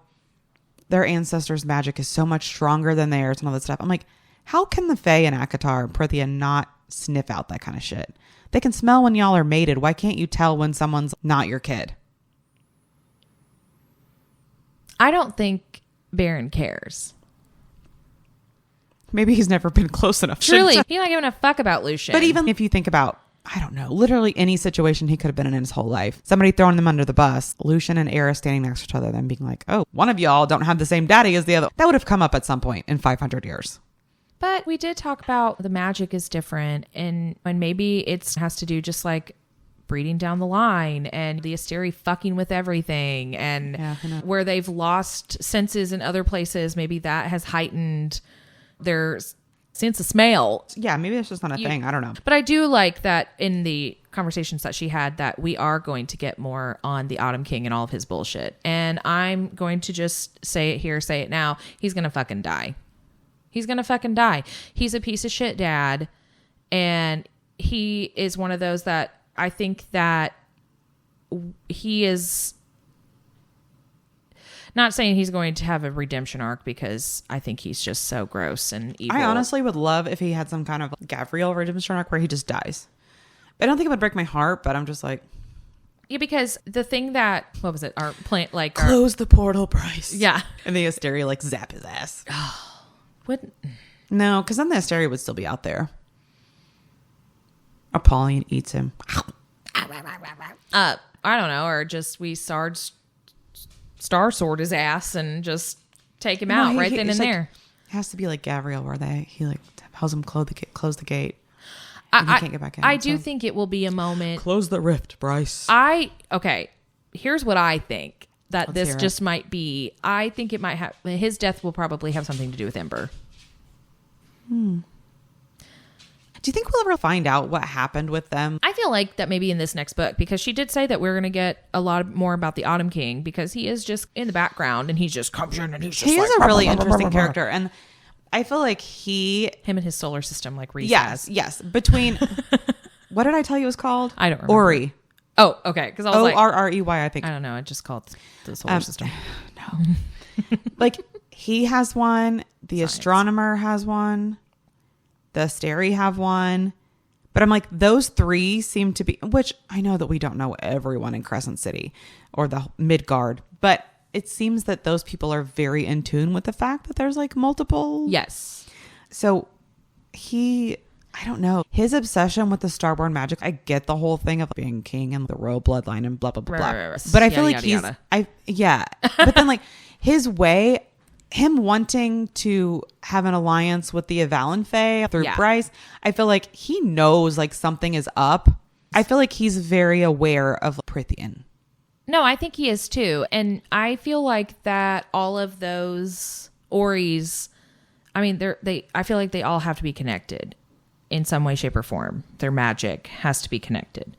their ancestors' magic is so much stronger than theirs and all that stuff. I'm like, how can the Fae and Akatar and Prithia not sniff out that kind of shit? They can smell when y'all are mated. Why can't you tell when someone's not your kid? I don't think Baron cares. Maybe he's never been close enough. Truly, he's not giving a fuck about Lucian. But even if you think about, I don't know, literally any situation he could have been in his whole life, somebody throwing them under the bus, Lucian and Aerys standing next to each other, then being like, oh, one of y'all don't have the same daddy as the other. That would have come up at some point in 500 years. But we did talk about the magic is different, and maybe it has to do just like breeding down the line and the Asteri fucking with everything, and where they've lost senses in other places, maybe that has heightened their sense of smell. Yeah, maybe that's just not a thing. I don't know. But I do like that in the conversations that she had that we are going to get more on the Autumn King and all of his bullshit. And I'm going to just say it here, say it now. He's going to fucking die. He's going to fucking die. He's a piece of shit dad. And he is one of those that I think that he is not saying he's going to have a redemption arc because I think he's just so gross and evil. I honestly would love if he had some kind of Gabriel redemption arc where he just dies. I don't think it would break my heart, but I'm just like, yeah, because the thing that, what was it? Our plant, like, close the portal, Bryce. Yeah. And the Asteria like zap his ass. What? No, because then the Asteria would still be out there. Apollyon eats him. I don't know, or just we Star Sword his ass and just take him out right then and there. It has to be like Gabriel, where he like tells him close the gate. And he can't get back in. I do think it will be a moment. Close the rift, Bryce. Okay. Here's what I think that Let's this hear it. just might be. I think it might have his death will probably have something to do with Ember. Do you think we'll ever find out what happened with them? I feel like that maybe in this next book, because she did say that we're going to get a lot more about the Autumn King, because he is just in the background and he just comes in and he's just He like, is a really interesting character, and I feel like him and his solar system, like Reese has. Yes. Between what did I tell you it was called? I don't remember. Ori. Oh, okay. Because I was like, ORREY, I think. I don't know. I just called the solar system. No. Like he has one. The astronomer has one. The Asteri have one. But I'm like, those three seem to be, which I know that we don't know everyone in Crescent City or the Midgard, but it seems that those people are very in tune with the fact that there's like multiple. Yes. So I don't know. His obsession with the Starborn magic, I get the whole thing of being king and the royal bloodline and blah, blah, blah. Right. But I feel like Yada, but then like his way, him wanting to have an alliance with the Avalon Fae through Bryce, I feel like he knows like something is up. I feel like he's very aware of Prithian. No, I think he is too. And I feel like that all of those Oris, I mean, I feel like they all have to be connected in some way, shape, or form. Their magic has to be connected.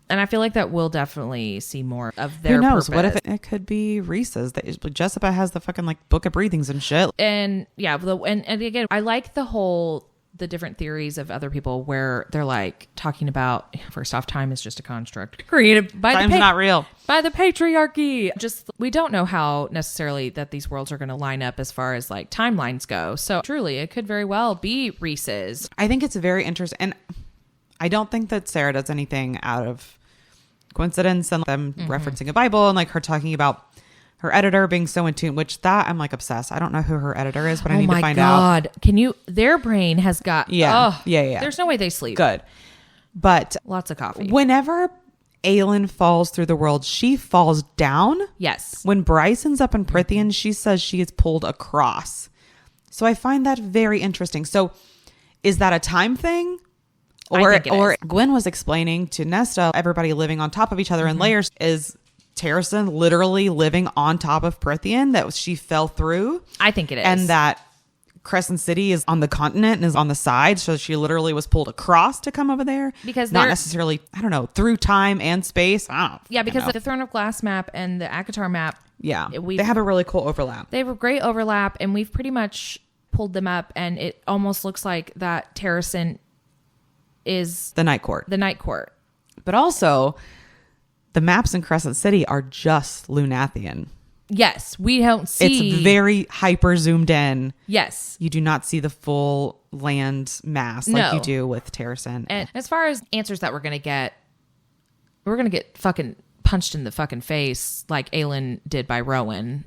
And I feel like that we'll definitely see more of their Who knows? purpose. What if it could be Reese's? Jessica has the fucking like book of breathings and shit. And yeah, and again, I like the different theories of other people where they're like talking about, first off, time is just a construct created by Time's not real. by the patriarchy. Just, we don't know how necessarily that these worlds are going to line up as far as like timelines go. So truly, it could very well be Reese's. I think it's very interesting. And I don't think that Sarah does anything out of coincidence and them referencing a Bible and like her talking about her editor being so in tune, which that I'm like obsessed. I don't know who her editor is, but I need to find out. Can you, their brain has got, Yeah. There's no way they sleep. Good. But Lots of coffee. whenever Aelin falls through the world, she falls down. Yes. When Bryson's up in Prithian, she says she is pulled across. So I find that very interesting. So is that a time thing? I think it is. Gwen was explaining to Nesta, everybody living on top of each other in layers. Is Terrasen literally living on top of Prithian that she fell through? I think it is. And that Crescent City is on the continent and is on the side. So she literally was pulled across to come over there. Because not they're- necessarily, I don't know, through time and space. I don't know. Yeah, because the Throne of Glass map and the Akatar map, Yeah. They have a really cool overlap. they have a great overlap, and we've pretty much pulled them up, and it almost looks like that Terrasen is The Night Court. the Night Court. But also, the maps in Crescent City are just Lunathian. Yes, we don't see. It's very hyper zoomed in. Yes. You do not see the full land mass like No. you do with Terrasen. And as far as answers that we're going to get fucking punched in the fucking face like Aelin did by Rowan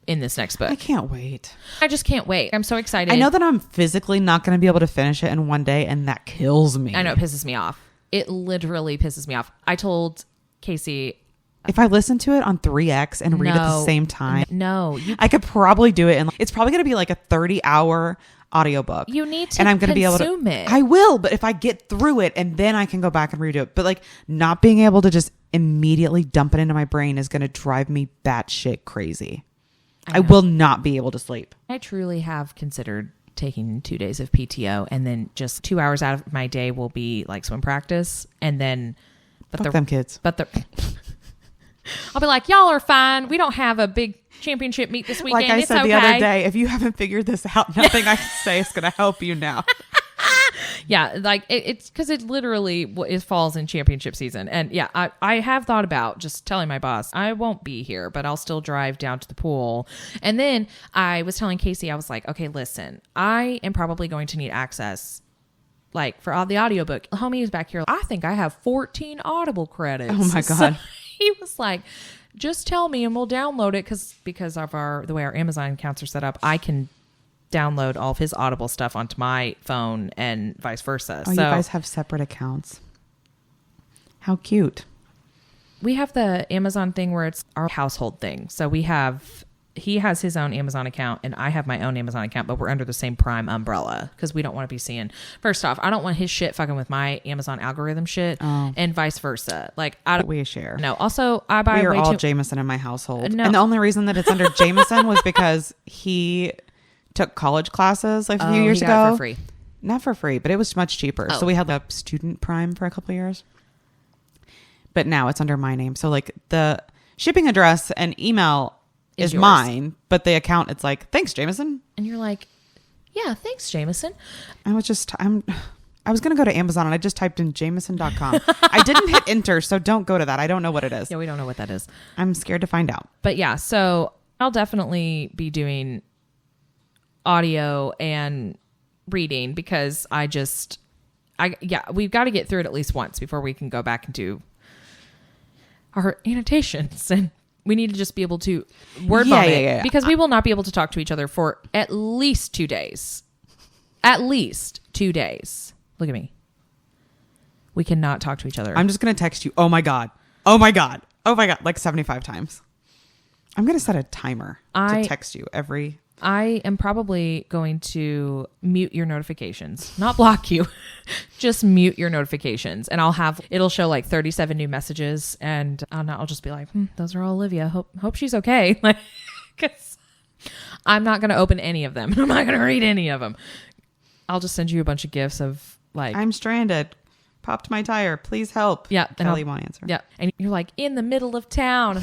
in this next book. I can't wait. I just can't wait. I'm so excited. I know that I'm physically not going to be able to finish it in one day, and that kills me. I know, it pisses me off. It literally pisses me off. I told Casey, If I listen to it on 3x and read at the same time, no, I could probably do it. And it's probably going to be like a 30-hour audiobook. You need to and I'm going to be able to consume it. I will, but if I get through it and then I can go back and redo it. But like not being able to just immediately dump it into my brain is going to drive me batshit crazy. I will not be able to sleep. I truly have considered taking 2 days of PTO, and then just 2 hours out of my day will be like swim practice, and then Fuck them kids. I'll be like, y'all are fine. We don't have a big championship meet this weekend. Like I it's said okay. the other day, if you haven't figured this out, nothing I can say is going to help you now. Yeah, like it's because it literally falls in championship season. And yeah, I have thought about just telling my boss, I won't be here, but I'll still drive down to the pool. And then I was telling Casey, I was like, okay, listen, I am probably going to need access like for the audiobook. Homie is back here. I think I have 14 Audible credits. Oh my God. So he was like, just tell me and we'll download it because of the way our Amazon accounts are set up. I can download all of his Audible stuff onto my phone and vice versa. Oh, you guys have separate accounts. How cute. We have the Amazon thing where it's our household thing. So he has his own Amazon account and I have my own Amazon account, but we're under the same Prime umbrella because we don't want to be seeing. First off, I don't want his shit fucking with my Amazon algorithm shit and vice versa. Like we share. No. Also, I buy we are way all too. Jameson in my household. No. And the only reason that it's under Jameson was because he took college classes like a few years he ago. got it for free. Not for free, but it was much cheaper. Oh. So we had the student Prime for a couple of years. But now it's under my name. So like the shipping address and email is yours. mine, but the account, it's like, thanks, Jameson. And you're like, yeah, thanks, Jameson. I was going to go to Amazon and I just typed in jameson.com. I didn't hit enter, so don't go to that. I don't know what it is. Yeah, we don't know what that is. I'm scared to find out. But yeah, so I'll definitely be doing audio and reading because we've got to get through it at least once before we can go back and do our annotations, and we need to just be able to word vomit Yeah. because we will not be able to talk to each other for at least 2 days. At least 2 days. Look at me. We cannot talk to each other. I'm just going to text you, oh my God. Oh my God. Oh my God. Like 75 times. I'm going to set a timer to text you every. I am probably going to mute your notifications, not block you, just mute your notifications. And it'll show like 37 new messages. And I'll just be like, those are all Olivia. Hope she's okay. Like, 'cause I'm not going to open any of them. I'm not going to read any of them. I'll just send you a bunch of gifs of like, I'm stranded. Popped my tire. Please help. Yeah. Kelly won't answer. Yeah. And you're like in the middle of town.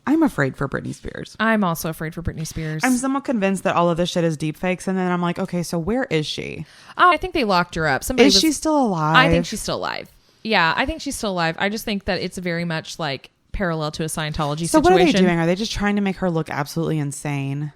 I'm afraid for Britney Spears. I'm also afraid for Britney Spears. I'm somewhat convinced that all of this shit is deep fakes. And then I'm like, okay, so where is she? Oh, I think they locked her up. Is she still alive? I think she's still alive. Yeah, I think she's still alive. I just think that it's very much like parallel to a Scientology So situation. what are they doing? Are they just trying to make her look absolutely insane?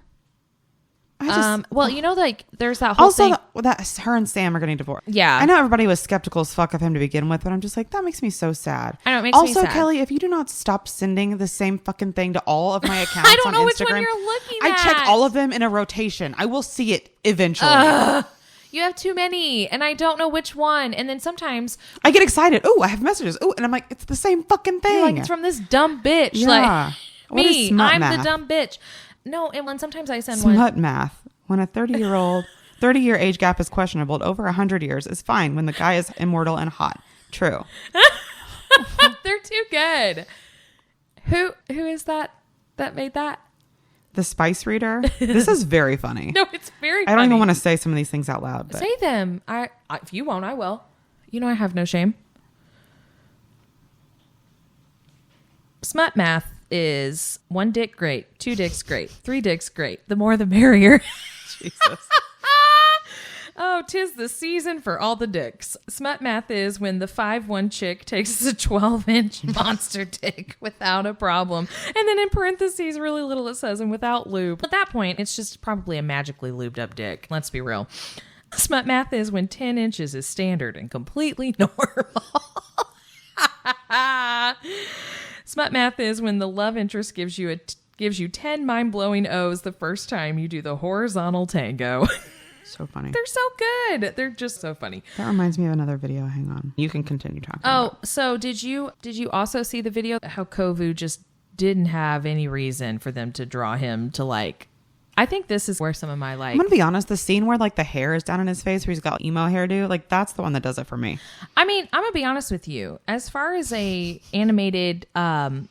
Well, like there's that whole also thing. that her and Sam are getting divorced. Yeah. I know everybody was skeptical as fuck of him to begin with, but I'm just like, that makes me so sad. I know, it makes me also, sad. Kelly, if you do not stop sending the same fucking thing to all of my accounts I don't on know Instagram, which one you're looking I at. check all of them in a rotation. I will see it eventually. You have too many, and I don't know which one. And then sometimes I get excited. Oh, I have messages. Oh, and I'm like, it's the same fucking thing. you're like, it's from this dumb bitch. Yeah. Like What is me, smut I'm math? the dumb bitch. No, and when sometimes I send one. Smut math. When a 30-year age gap is questionable, over 100 years is fine when the guy is immortal and hot. True. They're too good. Who is that made that? The Spice Reader. This is very funny. No, it's very funny. I don't even want to say some of these things out loud. But Say them. I if you won't, I will. You know I have no shame. Smut math is 1 dick great, 2 dicks great, 3 dicks great. The more the merrier. Jesus. Oh, 'tis the season for all the dicks. Smut math is when the 5'1" chick takes a 12-inch monster dick without a problem. And then in parentheses, really little, it says, and without lube. At that point, it's just probably a magically lubed up dick. Let's be real. Smut math is when 10 inches is standard and completely normal. Smut math is when the love interest gives you 10 mind-blowing O's the first time you do the horizontal tango. So funny. They're so good. They're just so funny. That reminds me of another video. Hang on. You can continue talking. Oh, so did you also see the video how Kovu just didn't have any reason for them to draw him to like, I think this is where some of my like, I'm going to be honest. The scene where like the hair is down in his face where he's got emo hairdo, like that's the one that does it for me. I mean, I'm going to be honest with you. As far as a animated animal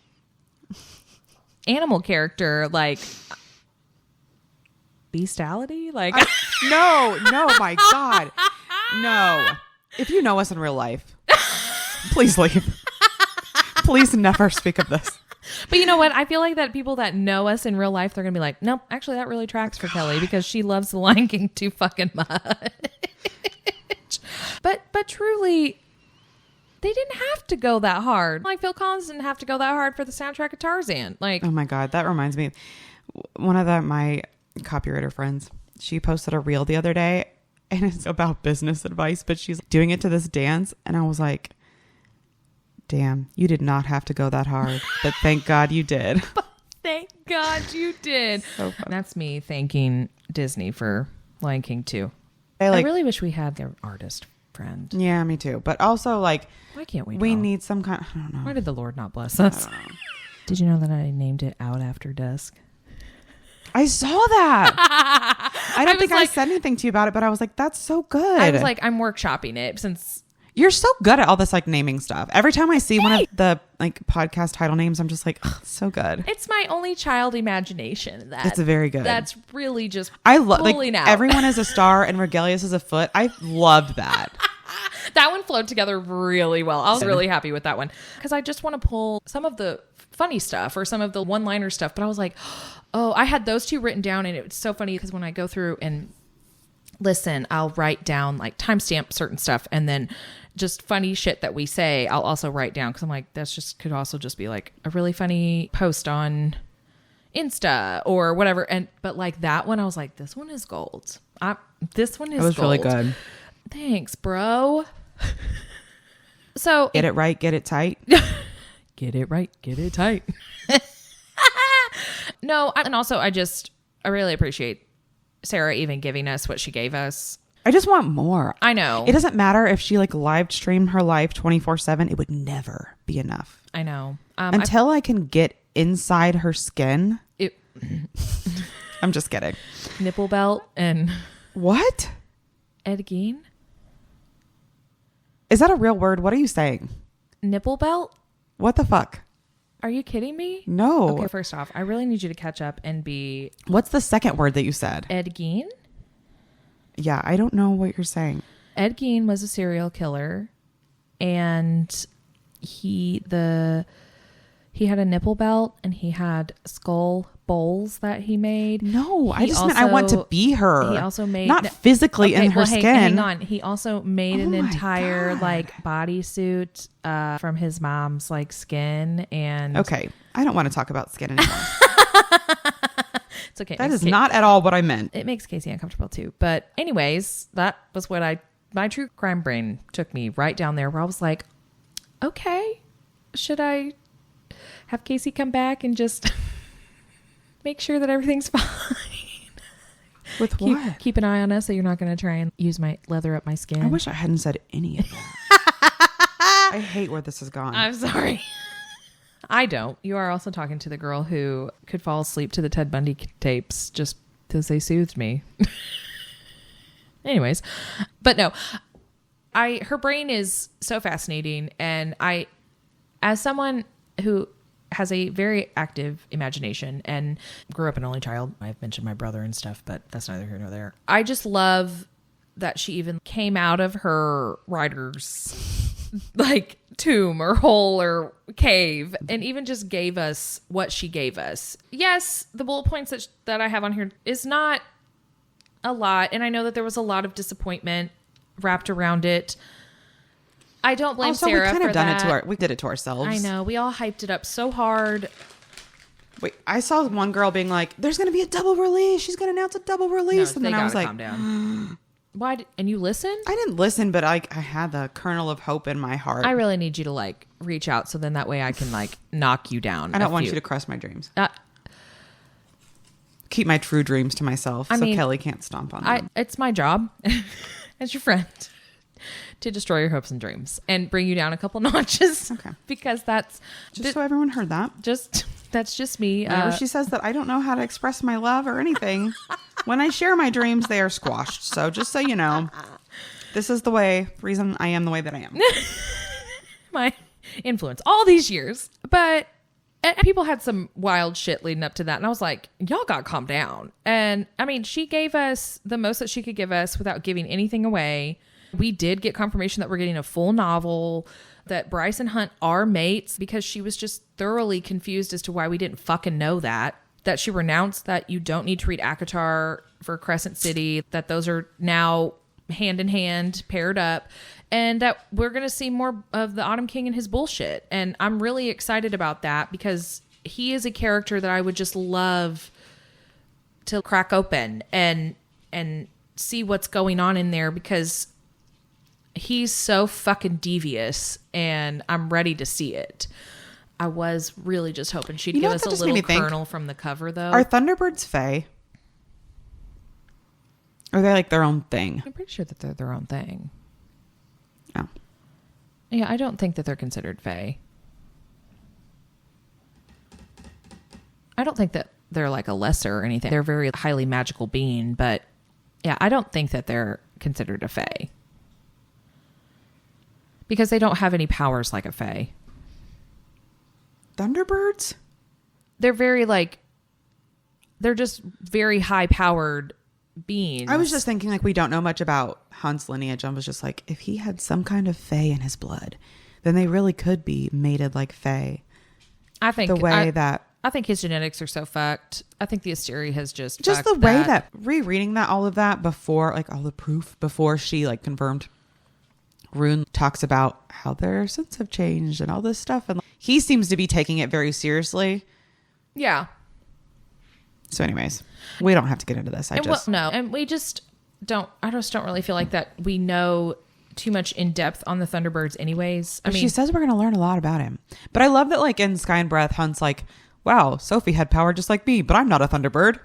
character, like bestiality, like No, my God. No. If you know us in real life, please leave. Please never speak of this. But you know what? I feel like that people that know us in real life, they're going to be like, nope, actually that really tracks for Kelly because she loves The Lion King too fucking much. But truly, they didn't have to go that hard. Like Phil Collins didn't have to go that hard for the soundtrack of Tarzan. Like, Oh my God, that reminds me. One of my copywriter friends, she posted a reel the other day and it's about business advice, but she's doing it to this dance. And I was like, damn, you did not have to go that hard, but thank God you did. thank God you did. So funny. That's me thanking Disney for Lion King 2. I I really wish we had their artist friend. yeah, me too. But also like, Why can't we? we know? need some kind, I don't know. Why did the Lord not bless us? Did you know that I named it Out After Dusk? I saw that. I don't think I like- said anything to you about it, but I was like, that's so good. I was like, I'm workshopping it since you're so good at all this like naming stuff. Every time I see one of the like podcast title names, I'm just like, ugh, so good. it's my only child imagination. It's very good. That's really just I love like pulling out. everyone is a star and Regalius is a foot. I loved that. That one flowed together really well. I was really happy with that one because I just want to pull some of the funny stuff or some of the one-liner stuff. But I was like, oh, I had those two written down, and it was so funny because when I go through and listen, I'll write down like timestamp certain stuff, and then just funny shit that we say, I'll also write down because I'm like, that's just could also just be like a really funny post on Insta or whatever. And but like that one, I was like, this one is gold. This one is It was gold. really good. Thanks, bro. So Get it right, get it tight. get it right, get it tight. No, and also I really appreciate Sarah even giving us what she gave us. I just want more. I know. It doesn't matter if she like live streamed her life 24/7. It would never be enough. I know. Until I can get inside her skin. I'm just kidding. Nipple belt and What? Ed Gein. Is that a real word? What are you saying? Nipple belt? What the fuck? Are you kidding me? No. Okay, first off, I really need you to catch up and be What's the second word that you said? Ed Gein. Yeah, I don't know what you're saying. Ed Gein was a serial killer, and he had a nipple belt and he had skull bowls that he made. No, I He just meant I want to also- be her. He also made not physically in her skin. Hang on. He also made an Oh my entire God. like bodysuit from his mom's like skin and Okay, I don't want to talk about skin anymore. it's okay. That is not at all what I meant. It makes Casey uncomfortable too. But anyways, that was what my true crime brain took me right down there where I was like, okay, should I have Casey come back and just make sure that everything's fine? With what? Keep an eye on us so you're not going to try and use my leather up my skin. I wish I hadn't said any of that. I hate where this has gone. I'm sorry. I don't. You are also talking to the girl who could fall asleep to the Ted Bundy tapes just because they soothed me. Anyways, but no, her brain is so fascinating. And as someone who has a very active imagination and grew up an only child, I've mentioned my brother and stuff, but that's neither here nor there. I just love that she even came out of her writer's like tomb or hole or cave and even just gave us what she gave us. Yes, the bullet points that I have on here is not a lot, and I know that there was a lot of disappointment wrapped around it. I don't blame also, Sarah we kind for of done that. it we did it to ourselves. I know, we all hyped it up so hard. Wait, I saw one girl being like, "There's going to be a double release. She's going to announce a double release," and they then I was gotta like, calm down. Why? And you listened? I didn't listen, but I had the kernel of hope in my heart. I really need you to like reach out so then that way I can like knock you down. I don't want you to crush my dreams. Uh, Keep my true dreams to myself, so mean, Kelly can't stomp on them. It's my job as your friend to destroy your hopes and dreams and bring you down a couple notches. Okay. Because that's Just so everyone heard that. that's just me. Whenever she says that I don't know how to express my love or anything, when I share my dreams, they are squashed. So just so you know, this is the reason I am the way that I am. my influence all these years. But and people had some wild shit leading up to that. And I was like, y'all got to calm down. And I mean, she gave us the most that she could give us without giving anything away. We did get confirmation that we're getting a full novel. that Bryce and Hunt are mates because she was just thoroughly confused as to why we didn't fucking know that. That she renounced that you don't need to read ACOTAR for Crescent City, that those are now hand in hand, paired up, and that we're going to see more of the Autumn King and his bullshit. And I'm really excited about that because he is a character that I would just love to crack open and see what's going on in there because he's so fucking devious and I'm ready to see it. I was really just hoping she'd give us a little kernel from the cover though. Are Thunderbirds fae? Or are they like their own thing? I'm pretty sure that they're their own thing. Oh. Yeah, I don't think that they're considered fae. I don't think that they're like a lesser or anything. They're a very highly magical being, but yeah, I don't think that they're considered a fae. Because they don't have any powers like a fae. Thunderbirds? They're very like, they're just very high powered beings. I was just thinking like we don't know much about Hunt's lineage. I was just like, if he had some kind of fae in his blood, then they really could be mated like fae. I think the way that I think his genetics are so fucked. I think the Asteri has just the way that rereading that all of that before like all the proof before she like confirmed. Rune talks about how their sense have changed and all this stuff, and he seems to be taking it very seriously. Yeah. So, anyways, we don't have to get into this. And we just don't. I just don't really feel like that we know too much in depth on the Thunderbirds, anyways. I mean, she says we're going to learn a lot about him, but I love that. Like in Sky and Breath, Hunt's like, "Wow, Sophie had power just like me, but I'm not a Thunderbird."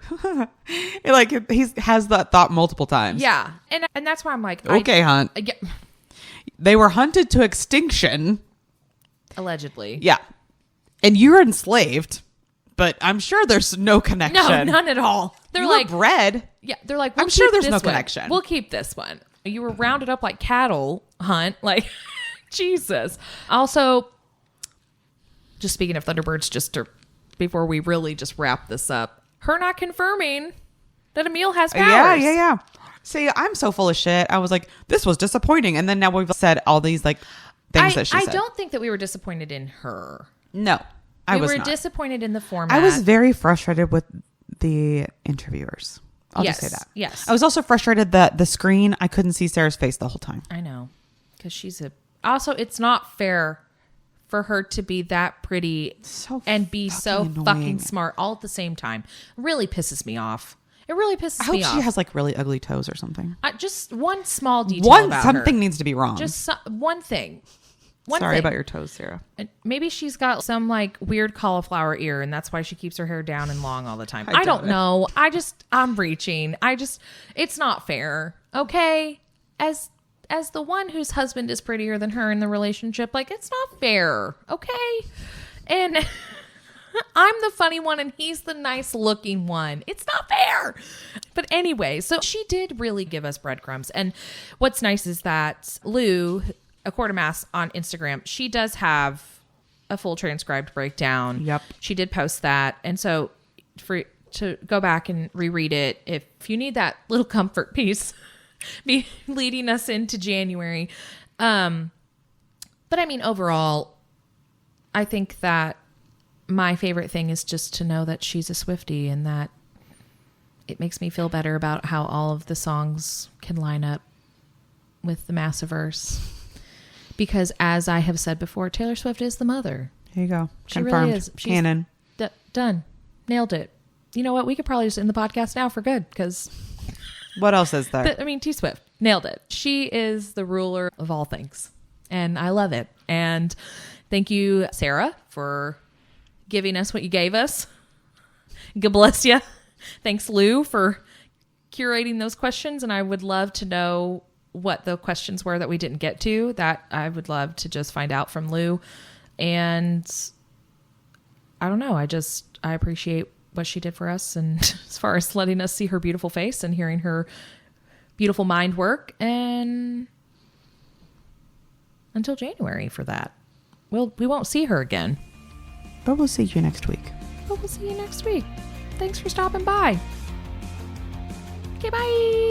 Like he has that thought multiple times. Yeah, and that's why I'm like, okay, Hunt. They were hunted to extinction. Allegedly. Yeah. And you're enslaved, but I'm sure there's no connection. No, none at all. They're like bred. Yeah, they're like, I'm sure there's no connection. We'll keep this one. You were rounded up like cattle, Hunt. Like, Jesus. Also, just speaking of Thunderbirds, before we really just wrap this up, her not confirming that Emil has powers. Yeah. See, I'm so full of shit. I was like, this was disappointing. And then now we've said all these like things that she said. I don't think that we were disappointed in her. No, I was not. We were disappointed in the format. I was very frustrated with the interviewers. I'll just say that. Yes. I was also frustrated that the screen, I couldn't see Sarah's face the whole time. I know. Because also, it's not fair for her to be that pretty and be so fucking smart all at the same time. Really pisses me off. It really pisses me off. I hope she has like really ugly toes or something. Just one small detail about something her. Needs to be wrong. Just one thing. Sorry about your toes, Sarah. And maybe she's got some like weird cauliflower ear and that's why she keeps her hair down and long all the time. I don't know. I'm reaching. It's not fair. Okay? As the one whose husband is prettier than her in the relationship, like it's not fair. Okay? And I'm the funny one and he's the nice looking one. It's not fair. But anyway, so she did really give us breadcrumbs. And what's nice is that Lou, A Quarter Mass on Instagram, she does have a full transcribed breakdown. Yep. She did post that. And so to go back and reread it, if you need that little comfort piece be leading us into January. But I mean, overall, I think that my favorite thing is just to know that she's a Swiftie and that it makes me feel better about how all of the songs can line up with the Massiverse. Because as I have said before, Taylor Swift is the mother. Here you go. She Confirmed. really is. She's canon. Done. Nailed it. You know what? We could probably just end the podcast now for good because... What else is there? T Swift. Nailed it. She is the ruler of all things. And I love it. And thank you, Sarah, for giving us what you gave us. God bless you. Thanks, Lou, for curating those questions. And I would love to know what the questions were that we didn't get to. That I would love to just find out from Lou. And I don't know. I appreciate what she did for us. And as far as letting us see her beautiful face and hearing her beautiful mind work. And until January for that. We won't see her again. But we'll see you next week. Thanks for stopping by. Okay, bye.